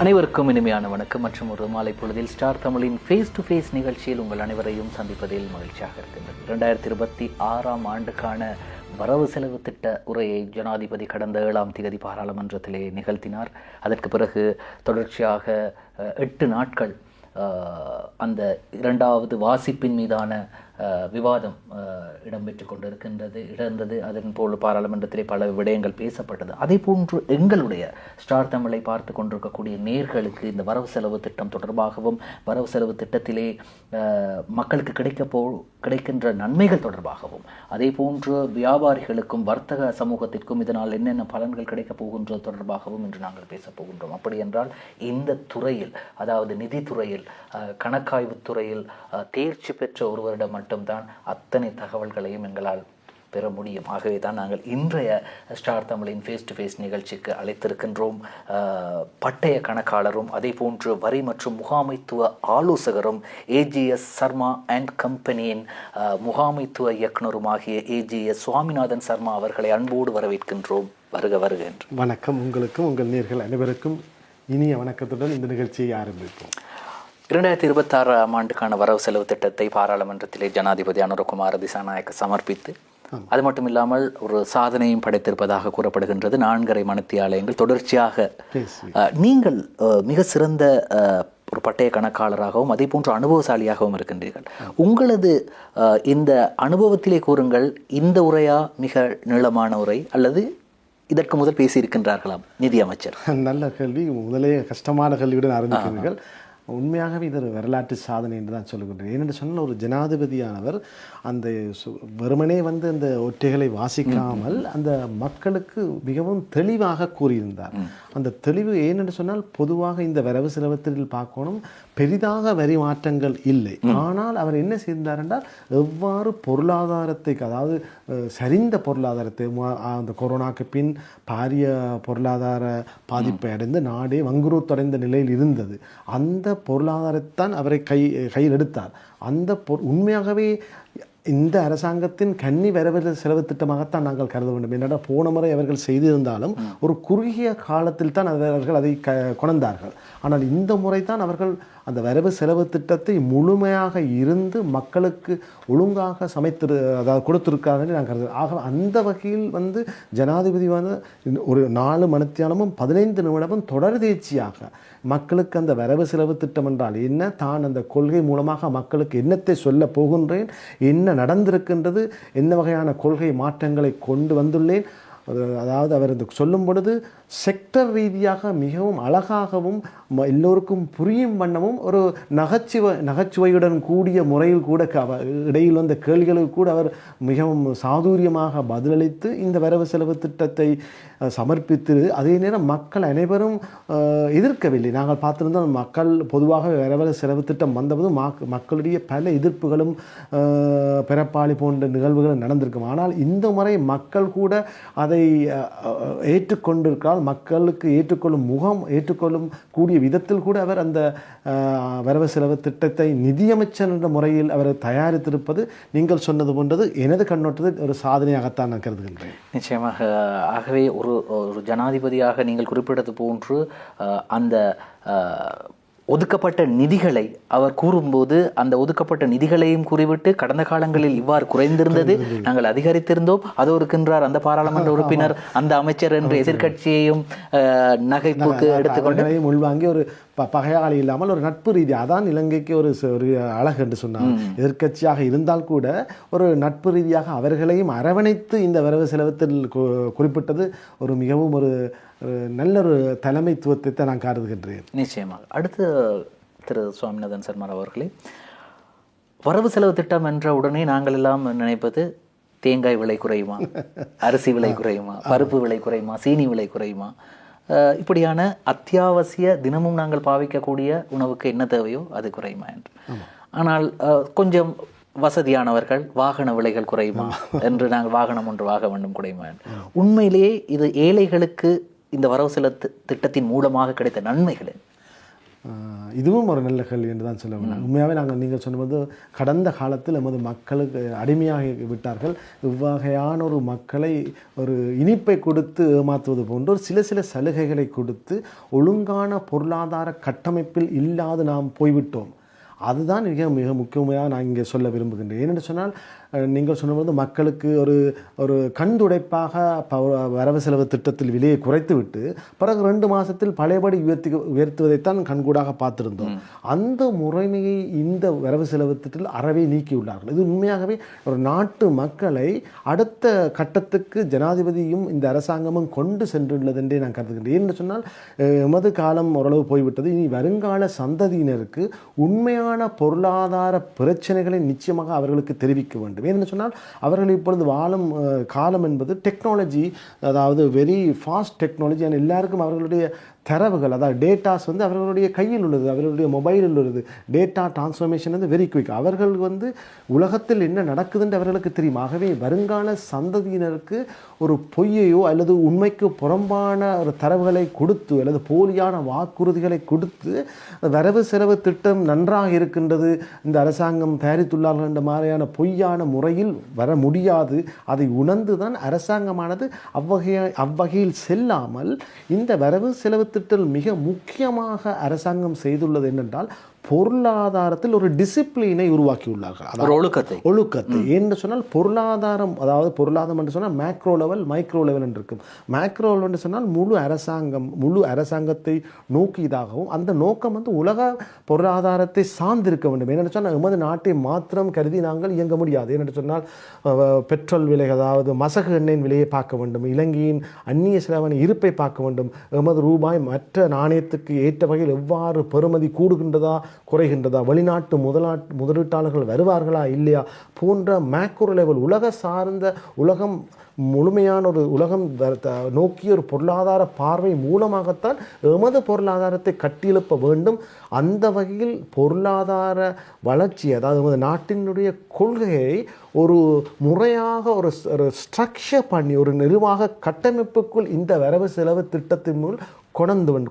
அனைவருக்கும் இனிமையான வணக்கம் மற்றும் ஒரு மாலை பொழுதில் ஸ்டார் தமிழின் ஃபேஸ் டு ஃபேஸ் நிகழ்ச்சியில் உங்கள் அனைவரையும் சந்திப்பதில் மகிழ்ச்சியாக இருக்கின்றது. 2026ஆம் ஆண்டுக்கான வரவு செலவு திட்ட உரையை ஜனாதிபதி கடந்த 7ஆம் தேதி பாராளுமன்றத்திலே நிகழ்த்தினார். அதற்கு பிறகு தொடர்ச்சியாக 8 நாட்கள் அந்த இரண்டாவது வாசிப்பின் மீதான விவாதம் இடம்பெற்று கொண்டிருந்தது. அதன் போல் பாராளுமன்றத்திலே பல விடயங்கள் பேசப்பட்டது. அதே போன்று எங்களுடைய ஸ்டார் தமிழை பார்த்து கொண்டிருக்கக்கூடிய நேர்களுக்கு இந்த வரவு செலவு திட்டம் தொடர்பாகவும் வரவு செலவு திட்டத்திலே மக்களுக்கு கிடைக்கின்ற நன்மைகள் தொடர்பாகவும் அதே போன்று வியாபாரிகளுக்கும் வர்த்தக சமூகத்திற்கும் இதனால் என்னென்ன பலன்கள் கிடைக்கப் போகின்றது தொடர்பாகவும் இன்று நாங்கள் பேசப் போகின்றோம். அப்படி என்றால் இந்த துறையில், அதாவது நிதித்துறையில், கணக்காய்வு துறையில் தேர்ச்சி பெற்ற ஒருவரிடம் மட்டும்தான் அத்தனை தகவல்களையும் எங்களால் பெற முடியும். ஆகவே தான் நாங்கள் இன்றைய ஸ்டார் தமிழின் ஃபேஸ் டு ஃபேஸ் நிகழ்ச்சிக்கு அழைத்திருக்கின்றோம். பட்டய கணக்காளரும் அதே போன்று வரி மற்றும் முகாமைத்துவ ஆலோசகரும் ஏஜிஎஸ் சர்மா அண்ட் கம்பெனியின் முகாமைத்துவ இயக்குனருமாகிய ஏஜிஎஸ் சுவாமிநாதன் சர்மா அவர்களை அன்போடு வரவேற்கின்றோம். வருக வருக என்று. வணக்கம். உங்களுக்கும் உங்கள் நேர்கள் அனைவருக்கும் இனிய வணக்கத்துடன் இந்த நிகழ்ச்சியை ஆரம்பிப்போம். 2026ஆம் ஆண்டுக்கான வரவு செலவு திட்டத்தை பாராளுமன்றத்திலே ஜனாதிபதி அனுரகுமார திசாநாயக்க சமர்ப்பித்து, அது மட்டும் இல்லாமல் ஒரு சாதனையும் படைத்திருப்பதாக கூறப்படுகின்றது. 4.5 மணித்தியாலயங்கள் தொடர்ச்சியாக. நீங்கள் மிக சிறந்த ஒரு பட்டய கணக்காளராகவும் அதே போன்று அனுபவசாலியாகவும் இருக்கின்றீர்கள். உங்களது இந்த அனுபவத்திலே கூறுங்கள், இந்த உரையா மிக நீளமான உரை அல்லது இதற்கு முதல் பேசியிருக்கின்றார்களாம் நிதியமைச்சர்? நல்ல கேள்வி. முதலே கஷ்டமான கேள்வியுடன் ஆரம்பிக்கிறீர்கள். உண்மையாகவே இது ஒரு வரலாற்று சாதனை என்று தான் சொல்லுகின்றேன். ஏனென்று சொன்னால் ஒரு ஜனாதிபதியானவர் அந்த வெறுமனே அந்த ஒற்றைகளை வாசிக்காமல் அந்த மக்களுக்கு மிகவும் தெளிவாக கூறியிருந்தார். அந்த தெளிவு ஏனென்று சொன்னால், பொதுவாக இந்த வரவு செலவத்தில் பார்க்கணும், பெரிதாக வரி மாற்றங்கள் இல்லை. ஆனால் அவர் என்ன செய்தார் என்றால், எவ்வாறு பொருளாதாரத்தை, அதாவது சரிந்த பொருளாதாரத்தை, அந்த கொரோனாக்கு பின் பாரிய பொருளாதார பாதிப்பை அடைந்து நாடே வங்குரோத்தடைந்த நிலையில் இருந்தது. அந்த பொருளாதாரத்தான் அவரை கையில் எடுத்தார். அந்த உண்மையாகவே இந்த அரசாங்கத்தின் கன்னி வரவு செலவு திட்டமாகத்தான் நாங்கள் கருத வேண்டும். என்னடா, போன முறை அவர்கள் செய்திருந்தாலும் ஒரு குறுகிய காலத்தில் தான் அவர்கள் அதை கொண்டார்கள். ஆனால் இந்த முறை தான் அவர்கள் அந்த வரவு செலவு திட்டத்தை முழுமையாக இருந்து மக்களுக்கு ஒழுங்காக அதாவது கொடுத்திருக்காங்கன்னு நான் கருதுகிறேன். ஆக அந்த வகையில் ஜனாதிபதி ஒரு 4 மணித்தியாலமும் 15 நிமிடமும் தொடர்தேர்ச்சியாக மக்களுக்கு அந்த வரவு செலவு திட்டம் என்றால் என்ன, தான் அந்த கொள்கை மூலமாக மக்களுக்கு என்னத்தை சொல்ல போகின்றேன், என்ன நடந்திருக்கின்றது, என்ன வகையான கொள்கை மாற்றங்களை கொண்டு வந்துள்ளேன், அதாவது அவர் சொல்லும் பொழுது செக்டர் ரீதியாக மிகவும் அழகாகவும் எல்லோருக்கும் புரியும் வண்ணமும் ஒரு நகைச்சுவையுடன் கூடிய முறையில் கூட இடையில் வந்த கேள்விகளுக்கு கூட அவர் மிகவும் சாதுரியமாக பதிலளித்து இந்த வரவு செலவு திட்டத்தை சமர்ப்பித்து, அதே நேரம் மக்கள் அனைவரும் எதிர்க்கவில்லை. நாங்கள் பார்த்திருந்தோம், மக்கள் பொதுவாக வரவு செலவு திட்டம் வந்தபோது மக்களுடைய பல எதிர்ப்புகளும் பிறப்பாளி போன்ற நிகழ்வுகளும் நடந்திருக்கும். ஆனால் இந்த முறை மக்கள் கூட அதை ஏற்றுக்கொண்டிருக்கிறார். மக்களுக்கு ஏற்றுக்கொள்ளும் கூடிய விதத்தில் கூட அவர் அந்த வரவு செலவு திட்டத்தை நிதியமைச்சர் என்ற முறையில் அவர் தயாரித்திருப்பது, நீங்கள் சொன்னது போன்றது எனது கண்ணோட்டத்தில் ஒரு சாதனையாகத்தான் நான் கருதுகின்றேன். நிச்சயமாக. ஆகவே ஒரு ஜனாதிபதியாக நீங்கள் குறிப்பிட்டது போன்று அந்த ஒதுக்கப்பட்ட நிதிகளை அவர் கூறும்போது அந்த ஒதுக்கப்பட்ட நிதிகளையும் கூறிவிட்டு, கடந்த காலங்களில் இவ்வாறு குறைந்திருந்தது, நாங்கள் அதிகரித்திருந்தோம், அது இருக்கின்றார் அந்த பாராளுமன்ற உறுப்பினர், அந்த அமைச்சர் என்று எதிர்கட்சியையும் நகைப்புக்கு எடுத்துக்கொண்டு உள்வாங்கி ஒரு பகையாளி இல்லாமல் ஒரு நட்பு ரீதி, அதான் இலங்கைக்கு ஒரு அழகு என்று சொன்னார். எதிர்கட்சியாக இருந்தால் கூட ஒரு நட்பு ரீதியாக அவர்களையும் அரவணைத்து இந்த வரவு செலவத்தில் குறிப்பிட்டது ஒரு மிகவும் ஒரு நல்ல ஒரு தலைமைத்துவத்தை நான் கருதுகின்றேன். நிச்சயமாக. அடுத்து திரு சுவாமிநாதன் சர்மா அவர்களே, வரவு செலவு திட்டம் என்ற உடனே நாங்கள் எல்லாம் நினைப்பது தேங்காய் விலை குறையுமா, அரிசி விலை குறையுமா, பருப்பு விலை குறையுமா, சீனி விலை குறையுமா, இப்படியான அத்தியாவசிய தினமும் நாங்கள் பாவிக்கக்கூடிய உணவுக்கு என்ன தேவையோ அது குறையுமா என்று. ஆனால் கொஞ்சம் வசதியானவர்கள் வாகன விலைகள் குறையுமா என்று, நாங்கள் வாகனம் ஒன்று வாங்க வேண்டும் குறையுமா என்று. உண்மையிலேயே இது ஏழைகளுக்கு இந்த வரவு செலவு திட்டத்தின் மூலமாக கிடைத்த நன்மைகள்? இதுவும் ஒரு நல்ல கேள்வி என்று தான் சொல்ல வேண்டும். உண்மையாகவே நீங்கள் சொன்னது கடந்த காலத்தில் நமது மக்களுக்கு அடிமையாகி விட்டார்கள். இவ்வகையான ஒரு மக்களை ஒரு இனிப்பை கொடுத்து ஏமாற்றுவது போன்ற ஒரு சில சலுகைகளை கொடுத்து ஒழுங்கான பொருளாதார கட்டமைப்பில் இல்லாது நாம் போய்விட்டோம். அதுதான் மிக முக்கியமாக நான் இங்கே சொல்ல விரும்புகின்றேன். ஏனென்று சொன்னால் நீங்கள் சொன்னபோது மக்களுக்கு ஒரு கண்துடைப்பாக வரவு செலவு திட்டத்தில் விலையை குறைத்துவிட்டு பிறகு 2 மாதத்தில் பழையபடி உயர்த்துவதைத்தான் கண்கூடாக பார்த்திருந்தோம். அந்த முறைமையை இந்த வரவு செலவு திட்டத்தில் அறவே நீக்கியுள்ளார்கள். இது உண்மையாகவே ஒரு நாட்டு மக்களை அடுத்த கட்டத்துக்கு ஜனாதிபதியும் இந்த அரசாங்கமும் கொண்டு சென்றுள்ளது என்றே நான் கருதுகின்றேன். ஏன்னு சொன்னால் எமது காலம் ஓரளவு போய்விட்டது. இனி வருங்கால சந்ததியினருக்கு உண்மையான பொருளாதார பிரச்சனைகளை நிச்சயமாக அவர்களுக்கு தெரிவிக்க வேண்டும். ஏன்னு சொன்னால் அவர்கள் இப்பொழுது வாழும் காலம் என்பது டெக்னாலஜி, அதாவது வெரி ஃபாஸ்ட் டெக்னாலஜி. எல்லாருக்கும் அவர்களுடைய தரவுகள், அதாவது டேட்டாஸ் அவர்களுடைய கையில் உள்ளது, அவர்களுடைய மொபைலில் உள்ளது. Data transformation very quick. அவர்கள் உலகத்தில் என்ன நடக்குதுன்னு அவர்களுக்கு தெரியும். ஆகவே வருங்கால சந்ததியினருக்கு ஒரு பொய்யையோ அல்லது உண்மைக்கு புறம்பான ஒரு தரவுகளை கொடுத்து அல்லது போலியான வாக்குறுதிகளை கொடுத்து வரவு செலவு திட்டம் நன்றாக இருக்கின்றது, இந்த அரசாங்கம் தயாரித்துள்ளார்கள் என்ற மாதிரியான பொய்யான முறையில் வர முடியாது. அதை உணர்ந்து தான் அரசாங்கமானது அவ்வகையில் செல்லாமல் இந்த வரவு செலவு திட்டம் மிக முக்கியமாக அரசாங்கம் செய்துள்ளது என்னென்றால் பொருளாதாரத்தில் ஒரு டிசிப்ளினை உருவாக்கியுள்ளார்கள். ஒழுக்கத்தை என்று சொன்னால் பொருளாதாரம், அதாவது பொருளாதாரம் என்று சொன்னால் மேக்ரோ லெவல் மைக்ரோ லெவல் என்று இருக்கும். மேக்ரோ லெவல் என்று சொன்னால் முழு அரசாங்கத்தை நோக்கியதாகவும் அந்த நோக்கம் உலக பொருளாதாரத்தை சார்ந்திருக்க வேண்டும். ஏனென்று சொன்னால் எமது நாட்டை மாத்திரம் கருதி நாங்கள் இயங்க முடியாது. ஏனென்று சொன்னால் பெட்ரோல் விலை, அதாவது மசகு எண்ணெயின் விலையை பார்க்க வேண்டும், இலங்கையின் அந்நிய செலவான இருப்பை பார்க்க வேண்டும், எமது ரூபாய் மற்ற நாணயத்துக்கு ஏற்ற வகையில் எவ்வாறு பெறுமதி கூடுகின்றதா குறைகின்றதா, வெளிநாட்டு முதலீட்டாளர்கள் வருவார்களா இல்லையா போன்ற மேக்ரோ லெவல் உலகம் முழுமையான ஒரு உலகம் நோக்கிய ஒரு பொருளாதார பார்வை மூலமாகத்தான் எமது பொருளாதாரத்தை கட்டியெழுப்ப வேண்டும். அந்த வகையில் பொருளாதார வளர்ச்சி, அதாவது எமது நாட்டினுடைய கொள்கையை ஒரு முறையாக ஒரு ஸ்ட்ரக்சர் பண்ணி ஒரு நிர்வாக கட்டமைப்புக்குள் இந்த வரவு செலவு திட்டத்தின் மூலம்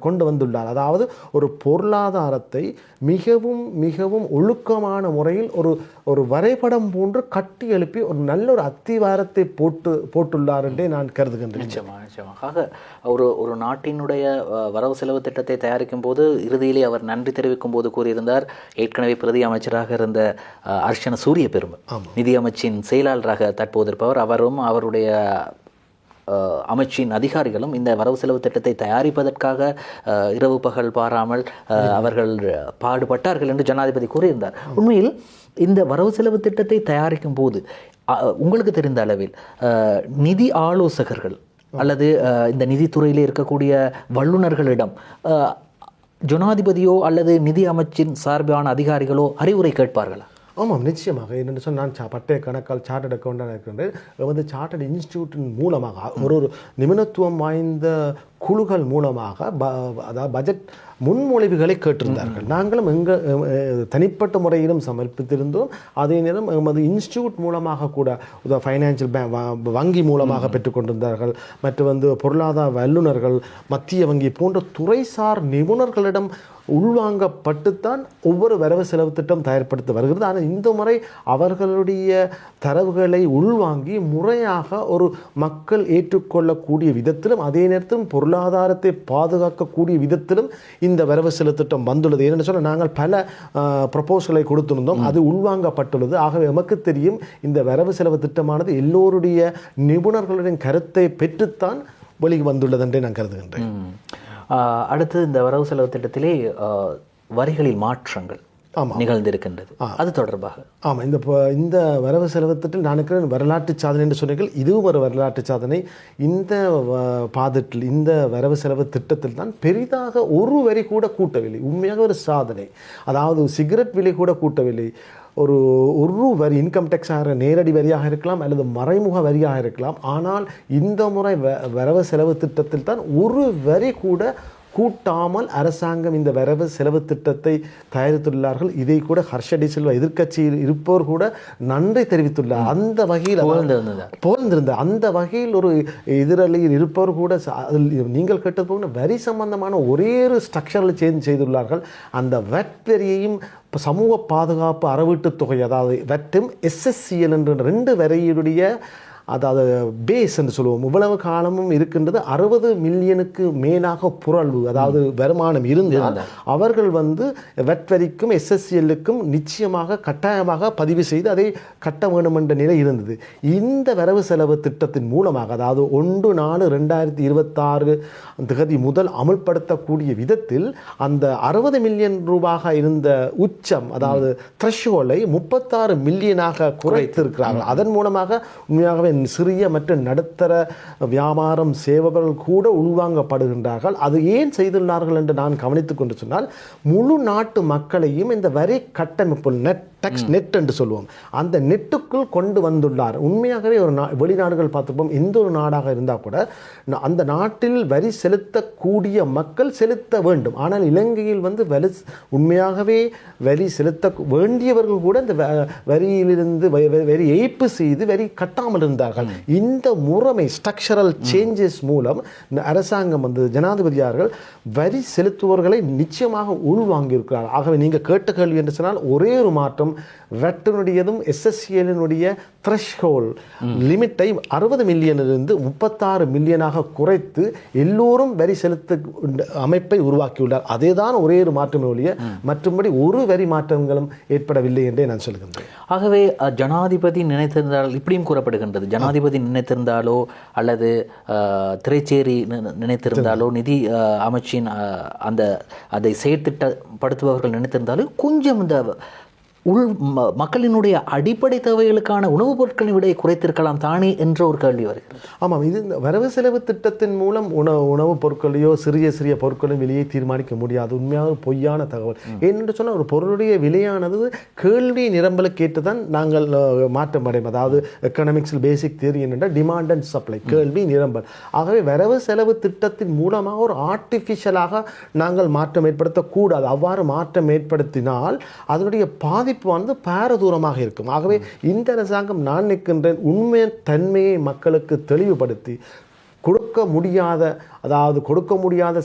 கொண்டு வந்துள்ளார். அதாவது ஒரு பொருளாதாரத்தை மிகவும் மிகவும் ஒழுக்கமான முறையில் ஒரு வரைபடம் போன்று கட்டி எழுப்பி ஒரு நல்ல ஒரு அத்திவாரத்தை போட்டுள்ளார் என்றே நான் கருதுகின்றேன். நிச்சயமாக ஒரு நாட்டினுடைய வரவு செலவு திட்டத்தை தயாரிக்கும் போது இறுதியிலே அவர் நன்றி தெரிவிக்கும் போது கூறியிருந்தார், ஏற்கனவே பிரதி அமைச்சராக இருந்த அர்ச்சன சூரிய பெருமை நிதியமைச்சின் செயலாளராக தற்போது இருப்பவர், அவரும் அவருடைய அமைச்சின் அதிகாரிகளும் இந்த வரவு செலவு திட்டத்தை தயாரிப்பதற்காக இரவு பகல் பாராமல் அவர்கள் பாடுபட்டார்கள் என்று ஜனாதிபதி கூறியிருந்தார். உண்மையில் இந்த வரவு செலவு திட்டத்தை தயாரிக்கும் போது உங்களுக்கு தெரிந்த அளவில் நிதி ஆலோசகர்கள் அல்லது இந்த நிதித்துறையிலே இருக்கக்கூடிய வல்லுநர்களிடம் ஜனாதிபதியோ அல்லது நிதி அமைச்சின் சார்பான அதிகாரிகளோ அறிவுரை கேட்பார்களா? ஆமாம், நிச்சயமாக. என்னென்னு சொன்னால் நான் பட்டய கணக்கால் சார்ட்டர்ட் அக்கௌண்டாக இருக்கின்றேன். சார்ட்டர்ட் இன்ஸ்டிடியூட்டின் மூலமாக ஒரு நிபுணத்துவம் வாய்ந்த குழுக்கள் மூலமாக அதாவது பட்ஜெட் முன்மொழிவுகளை கேட்டிருந்தார்கள். நாங்களும் தனிப்பட்ட முறையிலும் சமர்ப்பித்திருந்தோம். அதே நேரம் எமது இன்ஸ்டிடியூட் மூலமாக கூட ஃபைனான்சியல் வங்கி மூலமாக பெற்றுக்கொண்டிருந்தார்கள். மற்ற பொருளாதார வல்லுநர்கள், மத்திய வங்கி போன்ற துறைசார் நிபுணர்களிடம் உள்வாங்கப்பட்டுத்தான் ஒவ்வொரு வரவு செலவு திட்டம் தயார்படுத்த வருகிறது. ஆனால் இந்த முறை அவர்களுடைய தரவுகளை உள்வாங்கி முறையாக ஒரு மக்கள் ஏற்றுக்கொள்ளக்கூடிய விதத்திலும் அதே நேரத்திலும் பொருளாதாரத்தை பாதுகாக்கக்கூடிய விதத்திலும் இந்த வரவு செலவு திட்டம் வந்துள்ளது. ஏன்னு சொன்னால் நாங்கள் பல ப்ரப்போசலை கொடுத்திருந்தோம், அது உள்வாங்கப்பட்டுள்ளது. ஆகவே நமக்கு தெரியும் இந்த வரவு செலவு திட்டமானது எல்லோருடைய நிபுணர்களுடைய கருத்தை பெற்றுத்தான் வெளியே வந்துள்ளது என்றே நான் கருதுகின்றேன். அடுத்து இந்த வரவு செலவு திட்டத்திலே வரிகளில் மாற்றங்கள் நிகழ்ந்திருக்கின்றது, அது தொடர்பாக. ஆமாம், இந்த வரவு செலவு திட்டத்தில் நான் இருக்கிற வரலாற்று சாதனை என்று சொன்னீர்கள். இதுவும் ஒரு வரலாற்று சாதனை. இந்த பாதத்தில் இந்த வரவு செலவு திட்டத்தில் தான் பெரிதாக ஒரு வரி கூட கூட்டவில்லை. உண்மையாக ஒரு சாதனை. அதாவது சிகரெட் விலை கூட கூட்டவில்லை. ஒரு வரி, இன்கம் டேக்ஸாக நேரடி வரியாக இருக்கலாம் அல்லது மறைமுக வரியாக இருக்கலாம். ஆனால் இந்த முறை வரவு செலவு திட்டத்தில் தான் ஒரு வரி கூட கூட்டாமல் அரசாங்கம் இந்த வரவு செலவு திட்டத்தை தயாரித்துள்ளார்கள். இதை கூட ஹர்ஷ டி சில்வா எதிர்க்கட்சியில் இருப்பவர் கூட நன்றி தெரிவித்துள்ளார். அந்த வகையில் புகழ்ந்திருந்த அந்த வகையில் ஒரு எதிரணியில் இருப்பவர் கூட அதில் நீங்கள் கேட்டது போல வரி சம்பந்தமான ஒரே ஒரு ஸ்ட்ரக்சரில் சேஞ்ச் செய்துள்ளார்கள். அந்த வட் வரியையும் சமூக பாதுகாப்பு அறவீட்டுத் தொகை, அதாவது வட்டும் எஸ்எஸ்சிஎல் என்ற 2 வரியுடைய அதாவது பேஸ் என்று சொல்லுவோம், இவ்வளவு காலமும் இருக்கின்றது. 60 மில்லியனுக்கு மேலாக புரள்வு, அதாவது வருமானம் இருந்தால் அவர்கள் வெட் வரிக்கும் எஸ்எஸ்சிஎல்லுக்கும் நிச்சயமாக கட்டாயமாக பதிவு செய்து அதை கட்ட வேண்டும் என்ற நிலை இருந்தது. இந்த வரவு செலவு திட்டத்தின் மூலமாக, அதாவது 1/4/2026 தேதி முதல் அமல்படுத்தக்கூடிய விதத்தில் அந்த 60 மில்லியன் ரூபாய் இருந்த உச்சம், அதாவது த்ரெஷ்ஹோல்டை 36 மில்லியனாக குறைத்திருக்கிறார்கள். அதன் மூலமாக உண்மையாகவே சிறிய மற்றும் நடுத்தர வியாபாரம் செய்பவர்கள் கூட உள்வாங்கப்படுகின்றார்கள். அது ஏன் செய்துள்ளார்கள் என்று நான் கவனித்துக் கொண்டு சொன்னால், முழு நாட்டு மக்களையும் இந்த வரி கட்டமைப்பு நெட் என்று சொல்லுவோம், அந்த நெட்டுக்குள் கொண்டு வந்துள்ளார். உண்மையாகவே ஒரு வெளிநாடுகள் பார்த்துப்போம், எந்த ஒரு நாடாக இருந்தால் கூட அந்த நாட்டில் வரி செலுத்தக்கூடிய மக்கள் செலுத்த வேண்டும். ஆனால் இலங்கையில் உண்மையாகவே வரி செலுத்த வேண்டியவர்கள் கூட இந்த வரியிலிருந்து வரி ஏய்ப்பு செய்து வரி கட்டாமல் இருந்தார்கள். இந்த முறைமை ஸ்ட்ரக்சரல் சேஞ்சஸ் மூலம் அரசாங்கம் ஜனாதிபதியார்கள் வரி செலுத்துவர்களை நிச்சயமாக உள்வாங்கியிருக்கிறார். ஆகவே நீங்கள் கேட்ட கேள்வி என்று சொன்னால், ஒரே ஒரு மாற்றம், வெட்டினுடையதும் எஸ்எஸ்சிஎல்லினுடைய த்ரெஷ்ஹோல்ட் லிமிட்டை 60 மில்லியனிலிருந்து 36 மில்லியனாக குறைத்து எல்லோரும் வரி செலுத்த அமைப்பை உருவாக்கியுள்ளார். அதேதான் ஒரே ஒரு மாற்றமே ஒழிய மற்றபடி ஒரு வரி மாற்றங்களும் ஏற்படவில்லை என்றே நான் சொல்கின்றேன். ஆகவே ஜனாதிபதி நினைத்திருந்தால், இப்படியும் கூறப்படுகின்றது, ஜனாதிபதி நினைத்திருந்தாலோ அல்லது திரைச்சேரி நினைத்திருந்தாலோ, நிதி அமைச்சின் அதை செயற்திட்டப்படுத்துபவர்கள் நினைத்திருந்தாலும் கொஞ்சம் இந்த மக்களினுடைய அடிப்படை தேவைகளுக்கான உணவுப் பொருட்களின் விடையை குறைத்திருக்கலாம் தானே என்ற ஒரு கேள்வி வருகிறது. ஆமாம், இது இந்த வரவு செலவு திட்டத்தின் மூலம் உணவுப் பொருட்களையோ சிறிய சிறிய பொருட்களின் விலையை தீர்மானிக்க முடியாது. உண்மையாக பொய்யான தகவல். ஏனென்று சொன்னால், ஒரு பொருளுடைய விலையானது கேள்வி நிரம்பலுக்கு ஏற்றுதான் நாங்கள் மாற்றம் அடையும். அதாவது எக்கனாமிக்ஸில் பேசிக் தியரி என்னென்றால் டிமாண்ட் அண்ட் சப்ளை, கேள்வி நிரம்பல். ஆகவே வரவு செலவு திட்டத்தின் மூலமாக ஒரு ஆர்டிஃபிஷியலாக நாங்கள் மாற்றம் ஏற்படுத்தக்கூடாது. அவ்வாறு மாற்றம் ஏற்படுத்தினால் அதனுடைய பாரதூரமாக இருக்கும். ஆகவே இந்த அரசாங்கம், நான் நிற்கின்றேன், உண்மை தன்மையை மக்களுக்கு தெளிவுபடுத்தி கொடுக்க முடியாத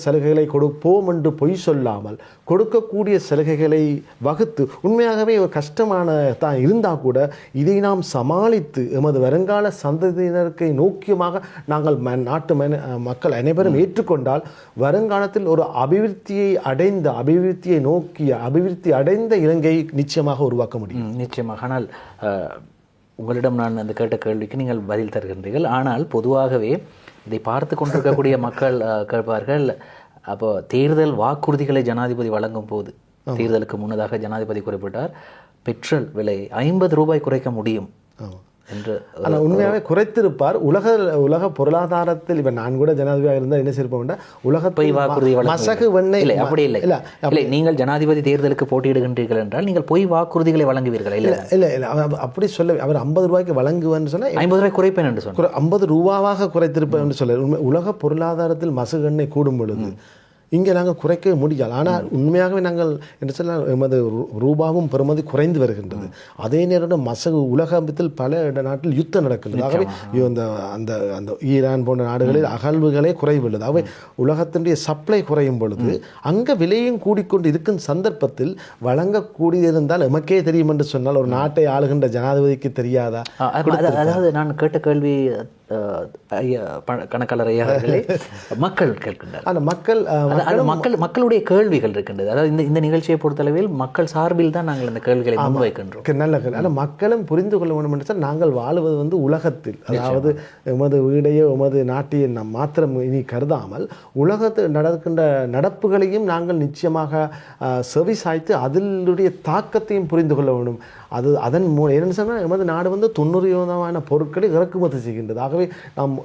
சலுகைகளை கொடுப்போம் என்று பொய் சொல்லாமல் கொடுக்கக்கூடிய சலுகைகளை வகுத்து, உண்மையாகவே ஒரு கஷ்டமான தான் இருந்தால் கூட இதை நாம் சமாளித்து எமது வருங்கால சந்ததியினருக்கு நோக்கியமாக நாங்கள் நாட்டு மக்கள் அனைவரும் ஏற்றுக்கொண்டால் வருங்காலத்தில் ஒரு அபிவிருத்தி அடைந்த இலங்கையை நிச்சயமாக உருவாக்க முடியும். நிச்சயமாக. ஆனால் உங்களிடம் நான் அந்த கேட்ட கேள்விக்கு நீங்கள் பதில் தருகின்றீர்கள். ஆனால் பொதுவாகவே இதை பார்த்து கொண்டிருக்கக்கூடிய மக்கள் கேட்பார்கள், அப்போ தேர்தல் வாக்குறுதிகளை ஜனாதிபதி வழங்கும் போது, தேர்தலுக்கு முன்னதாக ஜனாதிபதி குறிப்பிட்டார், பெட்ரோல் விலை 50 ரூபாய் குறைக்க முடியும் என்று. ஆனால் உண்மையாகவே குறைத்திருப்பார். உலக பொருளாதாரத்தில் இப்போ நான் கூட ஜனாதிபதியாக இருந்தால் என்ன செய்யப்போம், உலகப்பை வாக்குறுதி மசகு வெண்ணெய் இல்லை, அப்படி இல்லை. இல்லை, நீங்கள் ஜனாதிபதி தேர்தலுக்கு போட்டியிடுகின்றீர்கள் என்றால் நீங்கள் பொய் வாக்குறுதிகளை வழங்குவீர்கள். இல்லை இல்லை இல்லை, அப்படி சொல்ல அவர் 50 ரூபாய்க்கு வழங்குவேன்னு சொன்னால் 50 ரூபாய் குறைப்பேன் என்று சொன்னார். 50 ரூபாவாக குறைத்திருப்பேன் என்று சொல்ல. உலக பொருளாதாரத்தில் மசகு எண்ணெய் கூடும் பொழுது இங்கே நாங்கள் குறைக்க முடியாது. ஆனால் உண்மையாகவே நாங்கள் என்று சொன்னால் எமது ரூபாவும் பெறுமதி குறைந்து வருகின்றது. அதே நேரம் மசகு உலகத்தில் பல நாட்டில் யுத்தம் நடக்கின்றது. ஆகவே அந்த அந்த ஈரான் போன்ற நாடுகளில் அகழ்வுகளே குறைவுள்ளது. ஆகவே உலகத்தினுடைய சப்ளை குறையும் பொழுது அங்கே விலையும் கூடிக்கொண்டு இருக்கும் சந்தர்ப்பத்தில் வழங்கக்கூடியிருந்தால் எமக்கே தெரியும் என்று சொன்னால் ஒரு நாட்டை ஆளுகின்ற ஜனாதிபதிக்கு தெரியாதா? அதாவது நான் கேட்ட கேள்வி கணக்காளர் ஐயா அவர்களே, மக்கள் கேட்கின்றனர். அந்த மக்களுடைய கேள்விகள் இருக்கின்றது. அதாவது இந்த நிகழ்ச்சியை பொறுத்தளவில் மக்கள் சார்பில் தான் நாங்கள் இந்த கேள்விகளை முன்வைக்கின்றோம். நல்ல கேள்வி. ஆனால் மக்களும் புரிந்து கொள்ள வேண்டும் என்று சொன்னால், நாங்கள் வாழுவது உலகத்தில், அதாவது எமது வீடையோ எமது நாட்டையோ நாம் மாத்திரம் இனி கருதாமல் உலகத்தில் நடக்கின்ற நடப்புகளையும் நாங்கள் நிச்சயமாக செவிசாய்த்து அதனுடைய தாக்கத்தையும் புரிந்து கொள்ள வேண்டும். அதன் மூலம் என்னென்னு சொன்னால், எமது நாடு 90% பொருட்களை இறக்குமதி செய்கின்றது. ஆகவே நாம்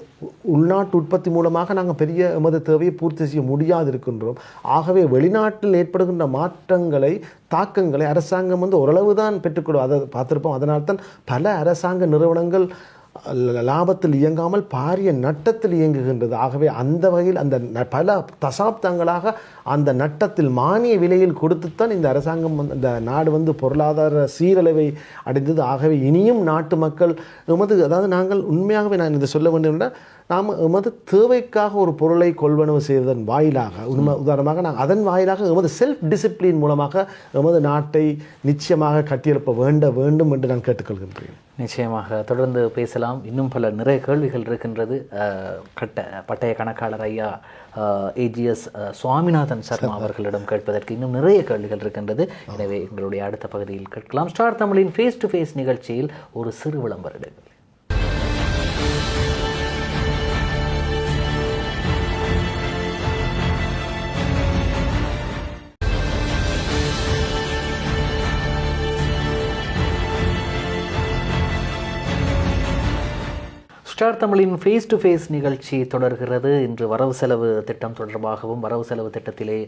உள்நாட்டு உற்பத்தி மூலமாக நாங்கள் பெரிய எமது தேவையை பூர்த்தி செய்ய முடியாது இருக்கின்றோம். ஆகவே வெளிநாட்டில் ஏற்படுகின்ற மாற்றங்களை, தாக்கங்களை அரசாங்கம் ஓரளவு தான் பெற்றுக்கொள்ளும். அதை பார்த்திருப்போம். அதனால்தான் பல அரசாங்க நிறுவனங்கள் லாபத்தில் இயங்காமல் பாரிய நட்டத்தில் இயங்குகின்றது. ஆகவே அந்த வகையில் அந்த பல தசாப்தங்களாக அந்த நட்டத்தில் மானிய விலையில் கொடுத்துத்தான் இந்த அரசாங்கம் இந்த நாடு பொருளாதார சீரழிவை அடைந்தது. ஆகவே இனியும் நாட்டு மக்கள் அதாவது நாங்கள் உண்மையாகவே நான் இதை சொல்ல வேண்டும் என்றால், நாம் தேவைக்காக ஒரு பொருளை கொள்வனவு செய்வதன் வாயிலாக உதாரணமாக நாங்கள் அதன் வாயிலாக செல்ஃப் டிசிப்ளின் மூலமாக நாட்டை நிச்சயமாக கட்டியெழுப்ப வேண்டும் என்று நான் கேட்டுக்கொள்கின்றேன். நிச்சயமாக தொடர்ந்து பேசலாம். இன்னும் பல நிறைய கேள்விகள் இருக்கின்றது. பட்டய கணக்காளர் ஐயா ஏஜிஎஸ் சுவாமிநாதன் சர்மா அவர்களிடம் கேட்பதற்கு இன்னும் நிறைய கேள்விகள் இருக்கின்றது. எனவே எங்களுடைய அடுத்த பகுதியில் கேட்கலாம். ஸ்டார் தமிழின் ஃபேஸ் டு ஃபேஸ் நிகழ்ச்சியில் ஒரு சிறு விளம்பர இடைவெளி. ஸ்டார் தமிழின் ஃபேஸ் டு ஃபேஸ் நிகழ்ச்சி தொடர்கிறது. இன்று வரவு செலவு திட்டம் தொடர்பாகவும் வரவு செலவு திட்டத்திலே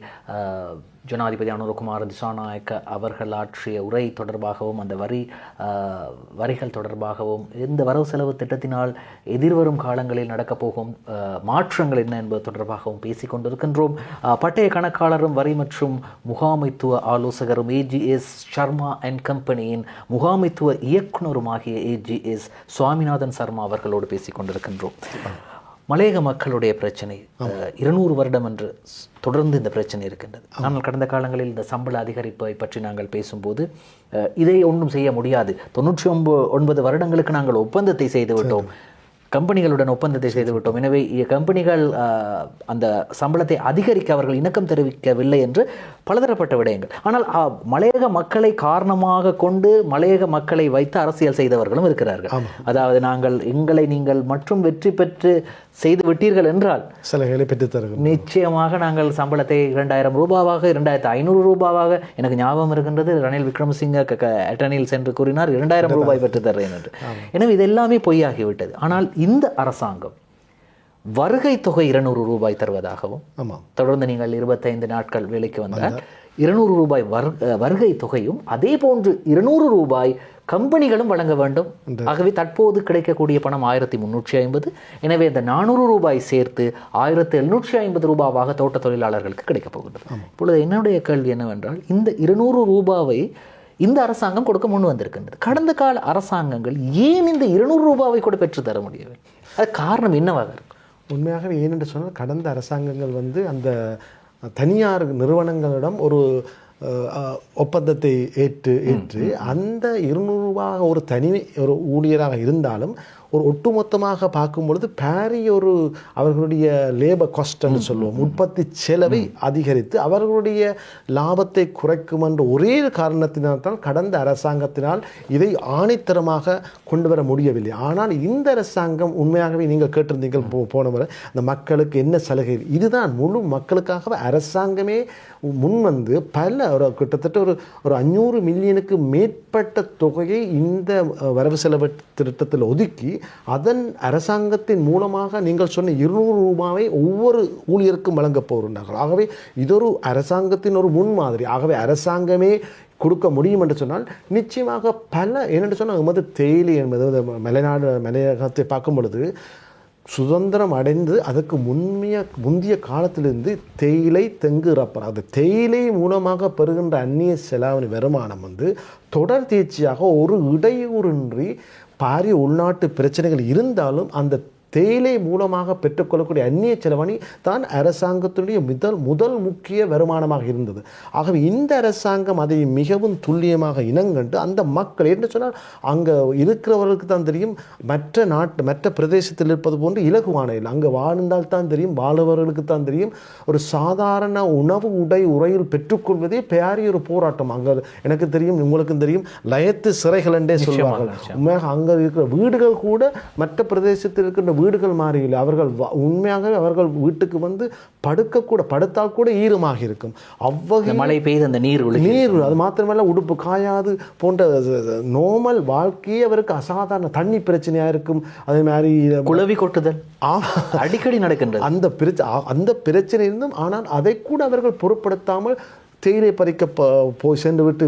ஜனாதிபதி அனுரகுமார் திசாநாயக்க அவர்கள் ஆற்றிய உரை தொடர்பாகவும் அந்த வரிகள் தொடர்பாகவும் இந்த வரவு செலவு திட்டத்தினால் எதிர்வரும் காலங்களில் நடக்கப்போகும் மாற்றங்கள் என்ன என்பது தொடர்பாகவும் பேசிக் கொண்டிருக்கின்றோம். பட்டய கணக்காளரும் வரி மற்றும் முகாமைத்துவ ஆலோசகரும் ஏஜிஎஸ் சர்மா அண்ட் கம்பெனியின் முகாமைத்துவ இயக்குனருமாகிய ஏஜிஎஸ் சுவாமிநாதன் சர்மா அவர்களோடு பேசிக் கொண்டிருக்கின்றோம். மலையக மக்களுடைய பிரச்சனை 200 வருடம் என்று தொடர்ந்து இந்த பிரச்சனை இருக்கின்றது. ஆனால் கடந்த காலங்களில் இந்த சம்பள அதிகரிப்பை பற்றி நாங்கள் பேசும்போது இதை ஒன்றும் செய்ய முடியாது, 99 வருடங்களுக்கு நாங்கள் ஒப்பந்தத்தை செய்து விட்டோம், கம்பெனிகளுடன் ஒப்பந்தத்தை செய்துவிட்டோம், எனவே கம்பெனிகள் அந்த சம்பளத்தை அதிகரிக்க அவர்கள் இணக்கம் தெரிவிக்கவில்லை என்று பலதரப்பட்ட விடயங்கள். ஆனால் மலையக மக்களை காரணமாக கொண்டு மலையக மக்களை வைத்து அரசியல் செய்தவர்களும் இருக்கிறார்கள். அதாவது எங்களை நீங்கள் மற்றும் வெற்றி பெற்று செய்து விட்டீர்கள் என்றால் சலுகைகளை பெற்றுத்தருகிறோம், நிச்சயமாக நாங்கள் சம்பளத்தை 2000 ரூபாவாக 2500 ரூபாவாக, எனக்கு ஞாபகம் இருக்கின்றது ரணில் விக்ரமசிங்க அட்டர்னியில் சென்று கூறினார் 2000 ரூபாய் பெற்று தர்றேன் என்று. எனவே இது எல்லாமே பொய்யாகிவிட்டது. ஆனால் இந்த அரசாங்கம் வருகை தொகை 200 ரூபாய் தருவதாகவும், தொடர்ந்து நீங்கள் 25 நாட்கள் வேலைக்கு வந்தால் 200 ரூபாய் வருகை தொகையும் அதே போன்று 200 ரூபாய் கம்பெனிகளும் வழங்க வேண்டும். ஆகவே தற்போது கிடைக்கக்கூடிய பணம் 1350. எனவே இந்த 400 ரூபாய் சேர்த்து 1750 ரூபாவாக தோட்ட தொழிலாளர்களுக்கு கிடைக்கப் போகின்றது. இப்பொழுது என்னுடைய கேள்வி என்னவென்றால், இந்த 200 ரூபாவை இந்த அரசாங்கம் கொடுக்க முன் வந்திருக்கின்றது. கடந்த கால அரசாங்கங்கள் ஏன் இந்த 200 ரூபாவை கூட பெற்று தர முடியவில்லை? அது காரணம் என்னவாக இருக்கும்? உண்மையாகவே ஏனென்று சொன்னால், கடந்த அரசாங்கங்கள் அந்த தனியார் நிறுவனங்களிடம் ஒரு ஒப்பந்தத்தை ஏற்று அந்த 200 ரூபாய் ஒரு ஊழியராக இருந்தாலும் ஒரு ஒட்டுமொத்தமாக பார்க்கும் பொழுது பாரிய அவர்களுடைய லேபர் காஸ்ட் என்று சொல்லுவோம், உற்பத்தி செலவை அதிகரித்து அவர்களுடைய லாபத்தை குறைக்கும் என்ற ஒரே காரணத்தினால்தான் கடந்த அரசாங்கத்தினால் இதை ஆணித்தரமாக கொண்டு வர முடியவில்லை. ஆனால் இந்த அரசாங்கம் உண்மையாகவே நீங்கள் கேட்டிருந்தீர்கள் போன முறை, அந்த மக்களுக்கு என்ன சலுகை, இதுதான் முழு மக்களுக்காக அரசாங்கமே முன்வந்து கிட்டத்தட்ட ஒரு 500 மில்லியனுக்கு மேற்பட்ட தொகையை இந்த வரவு செலவு திட்டத்தில் ஒதுக்கி அதன் அரசாங்கத்தின் மூலமாக நீங்கள் சொன்ன 200 ரூபாவை ஒவ்வொரு ஊழியருக்கும் வழங்கப் போகின்றார்கள். ஆகவே இதொரு அரசாங்கத்தின் ஒரு முன்மாதிரி. ஆகவே அரசாங்கமே கொடுக்க முடியும் என்று சொன்னால் நிச்சயமாக என்னென்று சொன்னால் தேயிலை என்பது மலையகத்தை பார்க்கும் பொழுது சுதந்திரம் அடைந்து அதுக்கு முந்தைய காலத்திலிருந்து தேயிலை, தெங்கு, ரப்பர், அது தேயிலை மூலமாக பெறுகின்ற அந்நிய செலாவணி வருமானம் தொடர் தேர்ச்சியாக ஒரு இடையூறின்றி பாரிய உள்நாட்டு பிரச்சனைகள் இருந்தாலும் அந்த தேயிலை மூலமாக பெற்றுக்கொள்ளக்கூடிய அந்நிய செலவணி தான் அரசாங்கத்துடைய முதல் முக்கிய வருமானமாக இருந்தது. ஆகவே இந்த அரசாங்கம் அதை மிகவும் துல்லியமாக இனங்கண்டு அந்த மக்கள் என்று சொன்னால் அங்கே இருக்கிறவர்களுக்கு தான் தெரியும், மற்ற பிரதேசத்தில் இருப்பது போன்று இலகுவான இல்லை, அங்கே வாழ்ந்தால் தான் தெரியும், வாழ்பவர்களுக்கு தான் தெரியும். ஒரு சாதாரண உணவு உரையில் பெற்றுக்கொள்வதே பெரிய ஒரு போராட்டம். அங்கே எனக்கு தெரியும், உங்களுக்கும் தெரியும், லயத்து சிறைகள் என்றே சொல்வார்கள். உண்மையாக அங்கே இருக்கிற வீடுகள் கூட மற்ற பிரதேசத்தில் இருக்கின்ற வீடுகள் மாறியில் உண்மையாகவே அவர்கள் வீட்டுக்கு படுத்தால் கூட ஈரமாக இருக்கும். அவ்வகை மழை பெய்து அந்த நீர் அது மாத்திரமல்ல உடுப்பு காயாது போன்ற நோமல் வாழ்க்கையே அவருக்கு அசாதாரண தண்ணி பிரச்சனையா இருக்கும். அதே மாதிரி குளவி கொட்டுதல் அடிக்கடி நடக்கின்றது. அந்த பிரச்சனை இருந்தும் ஆனால் அதை கூட அவர்கள் பொருட்படுத்தாமல் தேயிலை பறிக்க போய் சென்று விட்டு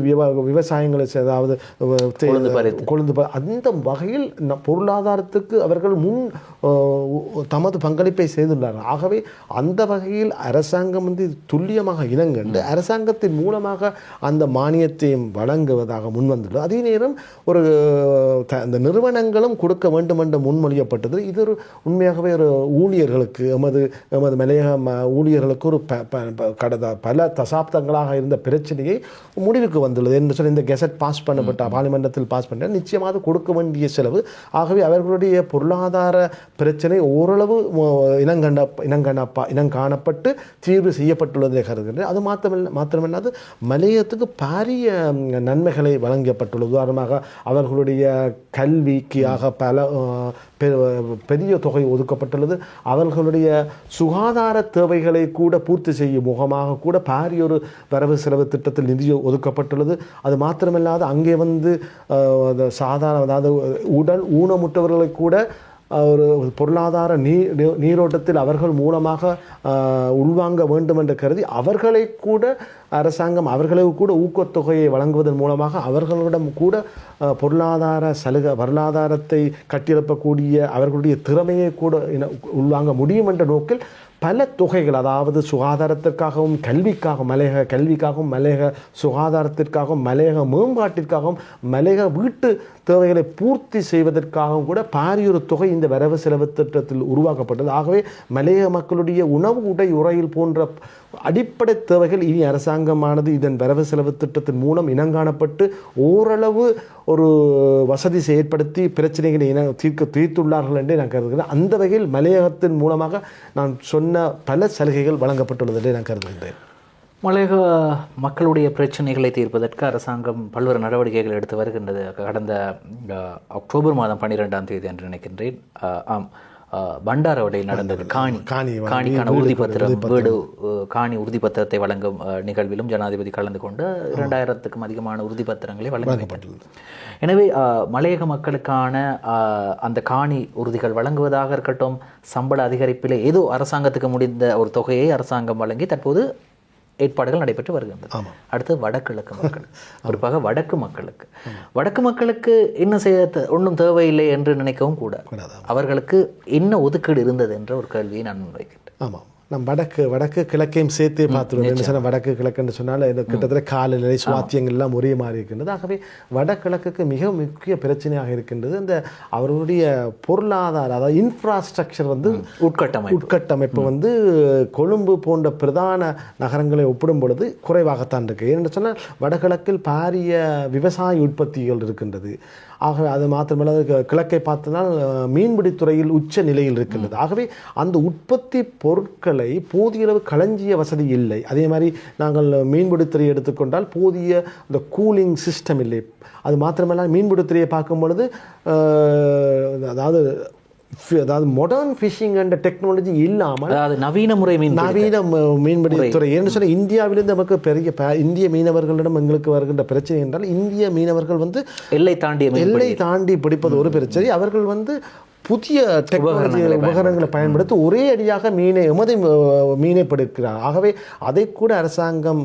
விவசாயங்களை அதாவது கொழுந்து அந்த வகையில் பொருளாதாரத்துக்கு அவர்கள் தமது பங்களிப்பை செய்துள்ளார்கள். ஆகவே அந்த வகையில் அரசாங்கம் வந்து துல்லியமாக இனங்கண்டு அரசாங்கத்தின் மூலமாக அந்த மானியத்தையும் வழங்குவதாக முன்வந்துள்ளது. அதே நேரம் அந்த நிறுவனங்களும் கொடுக்க வேண்டும் என்று முன்மொழியப்பட்டது. இது ஒரு உண்மையாகவே ஒரு ஊழியர்களுக்கு எமது மலையக ஊழியர்களுக்கு ஒரு பல தசாப்தங்களாக இருந்த பிரச்சனையை முடிவுக்கு வந்துள்ளது என்று சொல்லி இந்த கெசட் பாஸ் பண்ணப்பட்ட பார்லிமெண்டத்தில் பாஸ் பண்ண நிச்சயமாக கொடுக்க வேண்டிய செலவு. ஆகவே அவர்களுடைய பொருளாதார பிரச்சனை ஓரளவு இனங்காணப்பட்டு தீர்வு செய்யப்பட்டுள்ளதை கருதுகின்றேன். அது மாத்திரமல்லாது மலையகத்துக்கு பாரிய நன்மைகளை வழங்கப்பட்டுள்ளது. உதாரணமாக அவர்களுடைய கல்விக்காக பெரிய தொகை ஒதுக்கப்பட்டுள்ளது. அவர்களுடைய சுகாதார தேவைகளை கூட பூர்த்தி செய்யும் முகமாக கூட பாரிய ஒரு வரவு செலவு திட்டத்தில் நிதி ஒதுக்கப்பட்டுள்ளது. அது மாத்திரமில்லாது அங்கே வந்து சாதாரண அதாவது உடல் ஊனமுற்றவர்களை கூட ஒரு பொருளாதார நீரோட்டத்தில் அவர்கள் மூலமாக உள்வாங்க வேண்டும் என்று கருதி அவர்களை கூட அரசாங்கம் அவர்களுக்கு கூட ஊக்கத்தொகையை வழங்குவதன் மூலமாக அவர்களிடம் கூட பொருளாதாரத்தை கட்டியெழுப்பக்கூடிய அவர்களுடைய திறமையை கூட உள்வாங்க முடியும் என்ற நோக்கில் பல தொகைகள் அதாவது சுகாதாரத்திற்காகவும் கல்விக்காகவும் மலையக சுகாதாரத்திற்காகவும் மலையக மேம்பாட்டிற்காகவும் மலையக வீட்டு தேவைகளை பூர்த்தி செய்வதற்காகவும் கூட பாரியொரு தொகை இந்த வரவு செலவு திட்டத்தில் உருவாக்கப்பட்டது. ஆகவே மலையக மக்களுடைய உணவு உடை உறையில் போன்ற அடிப்படை தேவைகள் இனி அரசாங்கமானது இதன் வரவு செலவு திட்டத்தின் மூலம் இனங்காணப்பட்டு ஓரளவு ஒரு வசதி ஏற்படுத்தி பிரச்சனைகளை தீர்த்துள்ளார்கள் என்றே நான் கருதுகிறேன். அந்த வகையில் மலையகத்தின் மூலமாக நான் சொன்ன பல சலுகைகள் வழங்கப்பட்டுள்ளது என்றே நான் கருதுகின்றேன். மலையக மக்களுடைய பிரச்சனைகளை தீர்ப்பதற்கு அரசாங்கம் பல்வேறு நடவடிக்கைகள் எடுத்து வருகின்றது. கடந்த அக்டோபர் மாதம் 12ஆம் தேதி என்று நினைக்கின்றேன் பண்டாரவடையில் நடந்தது காணிக்கான உறுதிப்பத்திரம் வீடு காணி உறுதிப்பத்திரத்தை வழங்கும் நிகழ்விலும் ஜனாதிபதி கலந்து கொண்டு 2000க்கும் அதிகமான உறுதிப்பத்திரங்களை வழங்கப்பட்டுள்ளது. எனவே மலையக மக்களுக்கான அந்த காணி உறுதிகள் வழங்குவதாக இருக்கட்டும், சம்பள அதிகரிப்பிலே ஏதோ அரசாங்கத்துக்கு முடிந்த ஒரு தொகையை அரசாங்கம் வழங்கி தற்போது ஏற்பாடுகள் நடைபெற்று வருகின்றது. அடுத்து வடகிழக்கு மக்கள், குறிப்பாக வடக்கு மக்களுக்கு என்ன செய்ய ஒன்றும் தேவையில்லை என்று நினைக்கவும் கூட அவர்களுக்கு என்ன ஒதுக்கீடு இருந்தது என்ற ஒரு கேள்வியை நான் முன்வைக்கின்றேன். ஆமாம், நம்ம வடக்கு கிழக்கையும் சேர்த்தே பார்த்துருவோம். என்ன சொன்னால் வடக்கு கிழக்குன்னு சொன்னால் இது கிட்டத்தட்ட காலநிலை சுவாத்தியங்கள் எல்லாம் ஒரே மாதிரி இருக்கின்றது. ஆகவே வடகிழக்குக்கு மிக முக்கிய பிரச்சனையாக இருக்கின்றது இந்த அவர்களுடைய பொருளாதார அதாவது இன்ஃப்ராஸ்ட்ரக்சர் வந்து உட்கட்டமைப்பு வந்து கொழும்பு போன்ற பிரதான நகரங்களை ஒப்பிடும் பொழுது குறைவாகத்தான் இருக்குது. ஏன்னு சொன்னால் வடகிழக்கில் பாரிய விவசாய உற்பத்திகள் இருக்கின்றது. ஆகவே அது மாத்திரமல்ல கிழக்கை பார்த்தனால் மீன்பிடித்துறையில் உச்ச நிலையில் இருக்கின்றது. ஆகவே அந்த உற்பத்தி பொருட்களை போதிய அளவு களஞ்சிய வசதி இல்லை. அதே மாதிரி நாங்கள் மீன்பிடித்துறையை எடுத்துக்கொண்டால் போதிய அந்த கூலிங் சிஸ்டம் இல்லை. அது மாத்திரமல்ல மீன்பிடித்துறையை பார்க்கும் பொழுது அதாவது மாடர்ன் ஃபிஷிங் அண்ட் டெக்னாலஜி இல்லாமல் நவீன மீன்பிடித்துறை என்று சொன்ன இந்தியாவிலிருந்து நமக்கு பெரிய இந்திய மீனவர்களிடம் எங்களுக்கு வருகின்ற பிரச்சனை என்றால் இந்திய மீனவர்கள் வந்து எல்லை தாண்டி பிடிப்பது ஒரு பிரச்சனை. அவர்கள் வந்து புதிய டெக்னாலஜி உபகரணங்களை பயன்படுத்தி ஒரே அடியாக மீனை பிடிக்கிறார். ஆகவே அதை கூட அரசாங்கம்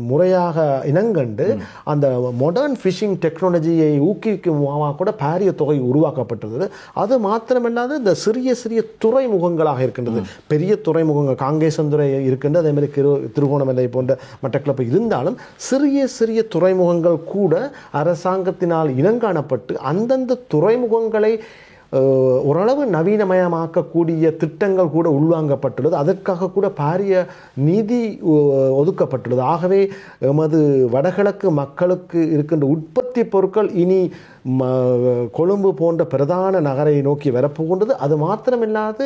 முறையாக இனங்கண்டு அந்த மாடர்ன் ஃபிஷிங் டெக்னாலஜியை ஊக்குவிக்கும் கூட பாரிய தொகை உருவாக்கப்பட்டுள்ளது. அது மாத்திரமில்லாது இந்த சிறிய துறைமுகங்களாக இருக்கின்றது. பெரிய துறைமுகங்கள் காங்கேசந்துறை இருக்கின்றது, அதே மாதிரி திருகோணமலை போன்ற மட்டக்களப்பு இருந்தாலும் சிறிய துறைமுகங்கள் கூட அரசாங்கத்தினால் இனங்காணப்பட்டு அந்தந்த துறைமுகங்களை ஓரளவு நவீனமயமாக்கக்கூடிய திட்டங்கள் கூட உள்வாங்கப்பட்டுள்ளது. அதற்காக கூட பாரிய நிதி ஒதுக்கப்பட்டுள்ளது. ஆகவே எமது வடகிழக்கு மக்களுக்கு இருக்கின்ற உற்பத்தி பொருட்கள் இனி கொழும்பு போன்ற பிரதான நகரை நோக்கி வரப்போகின்றது. அது மாத்திரமில்லாது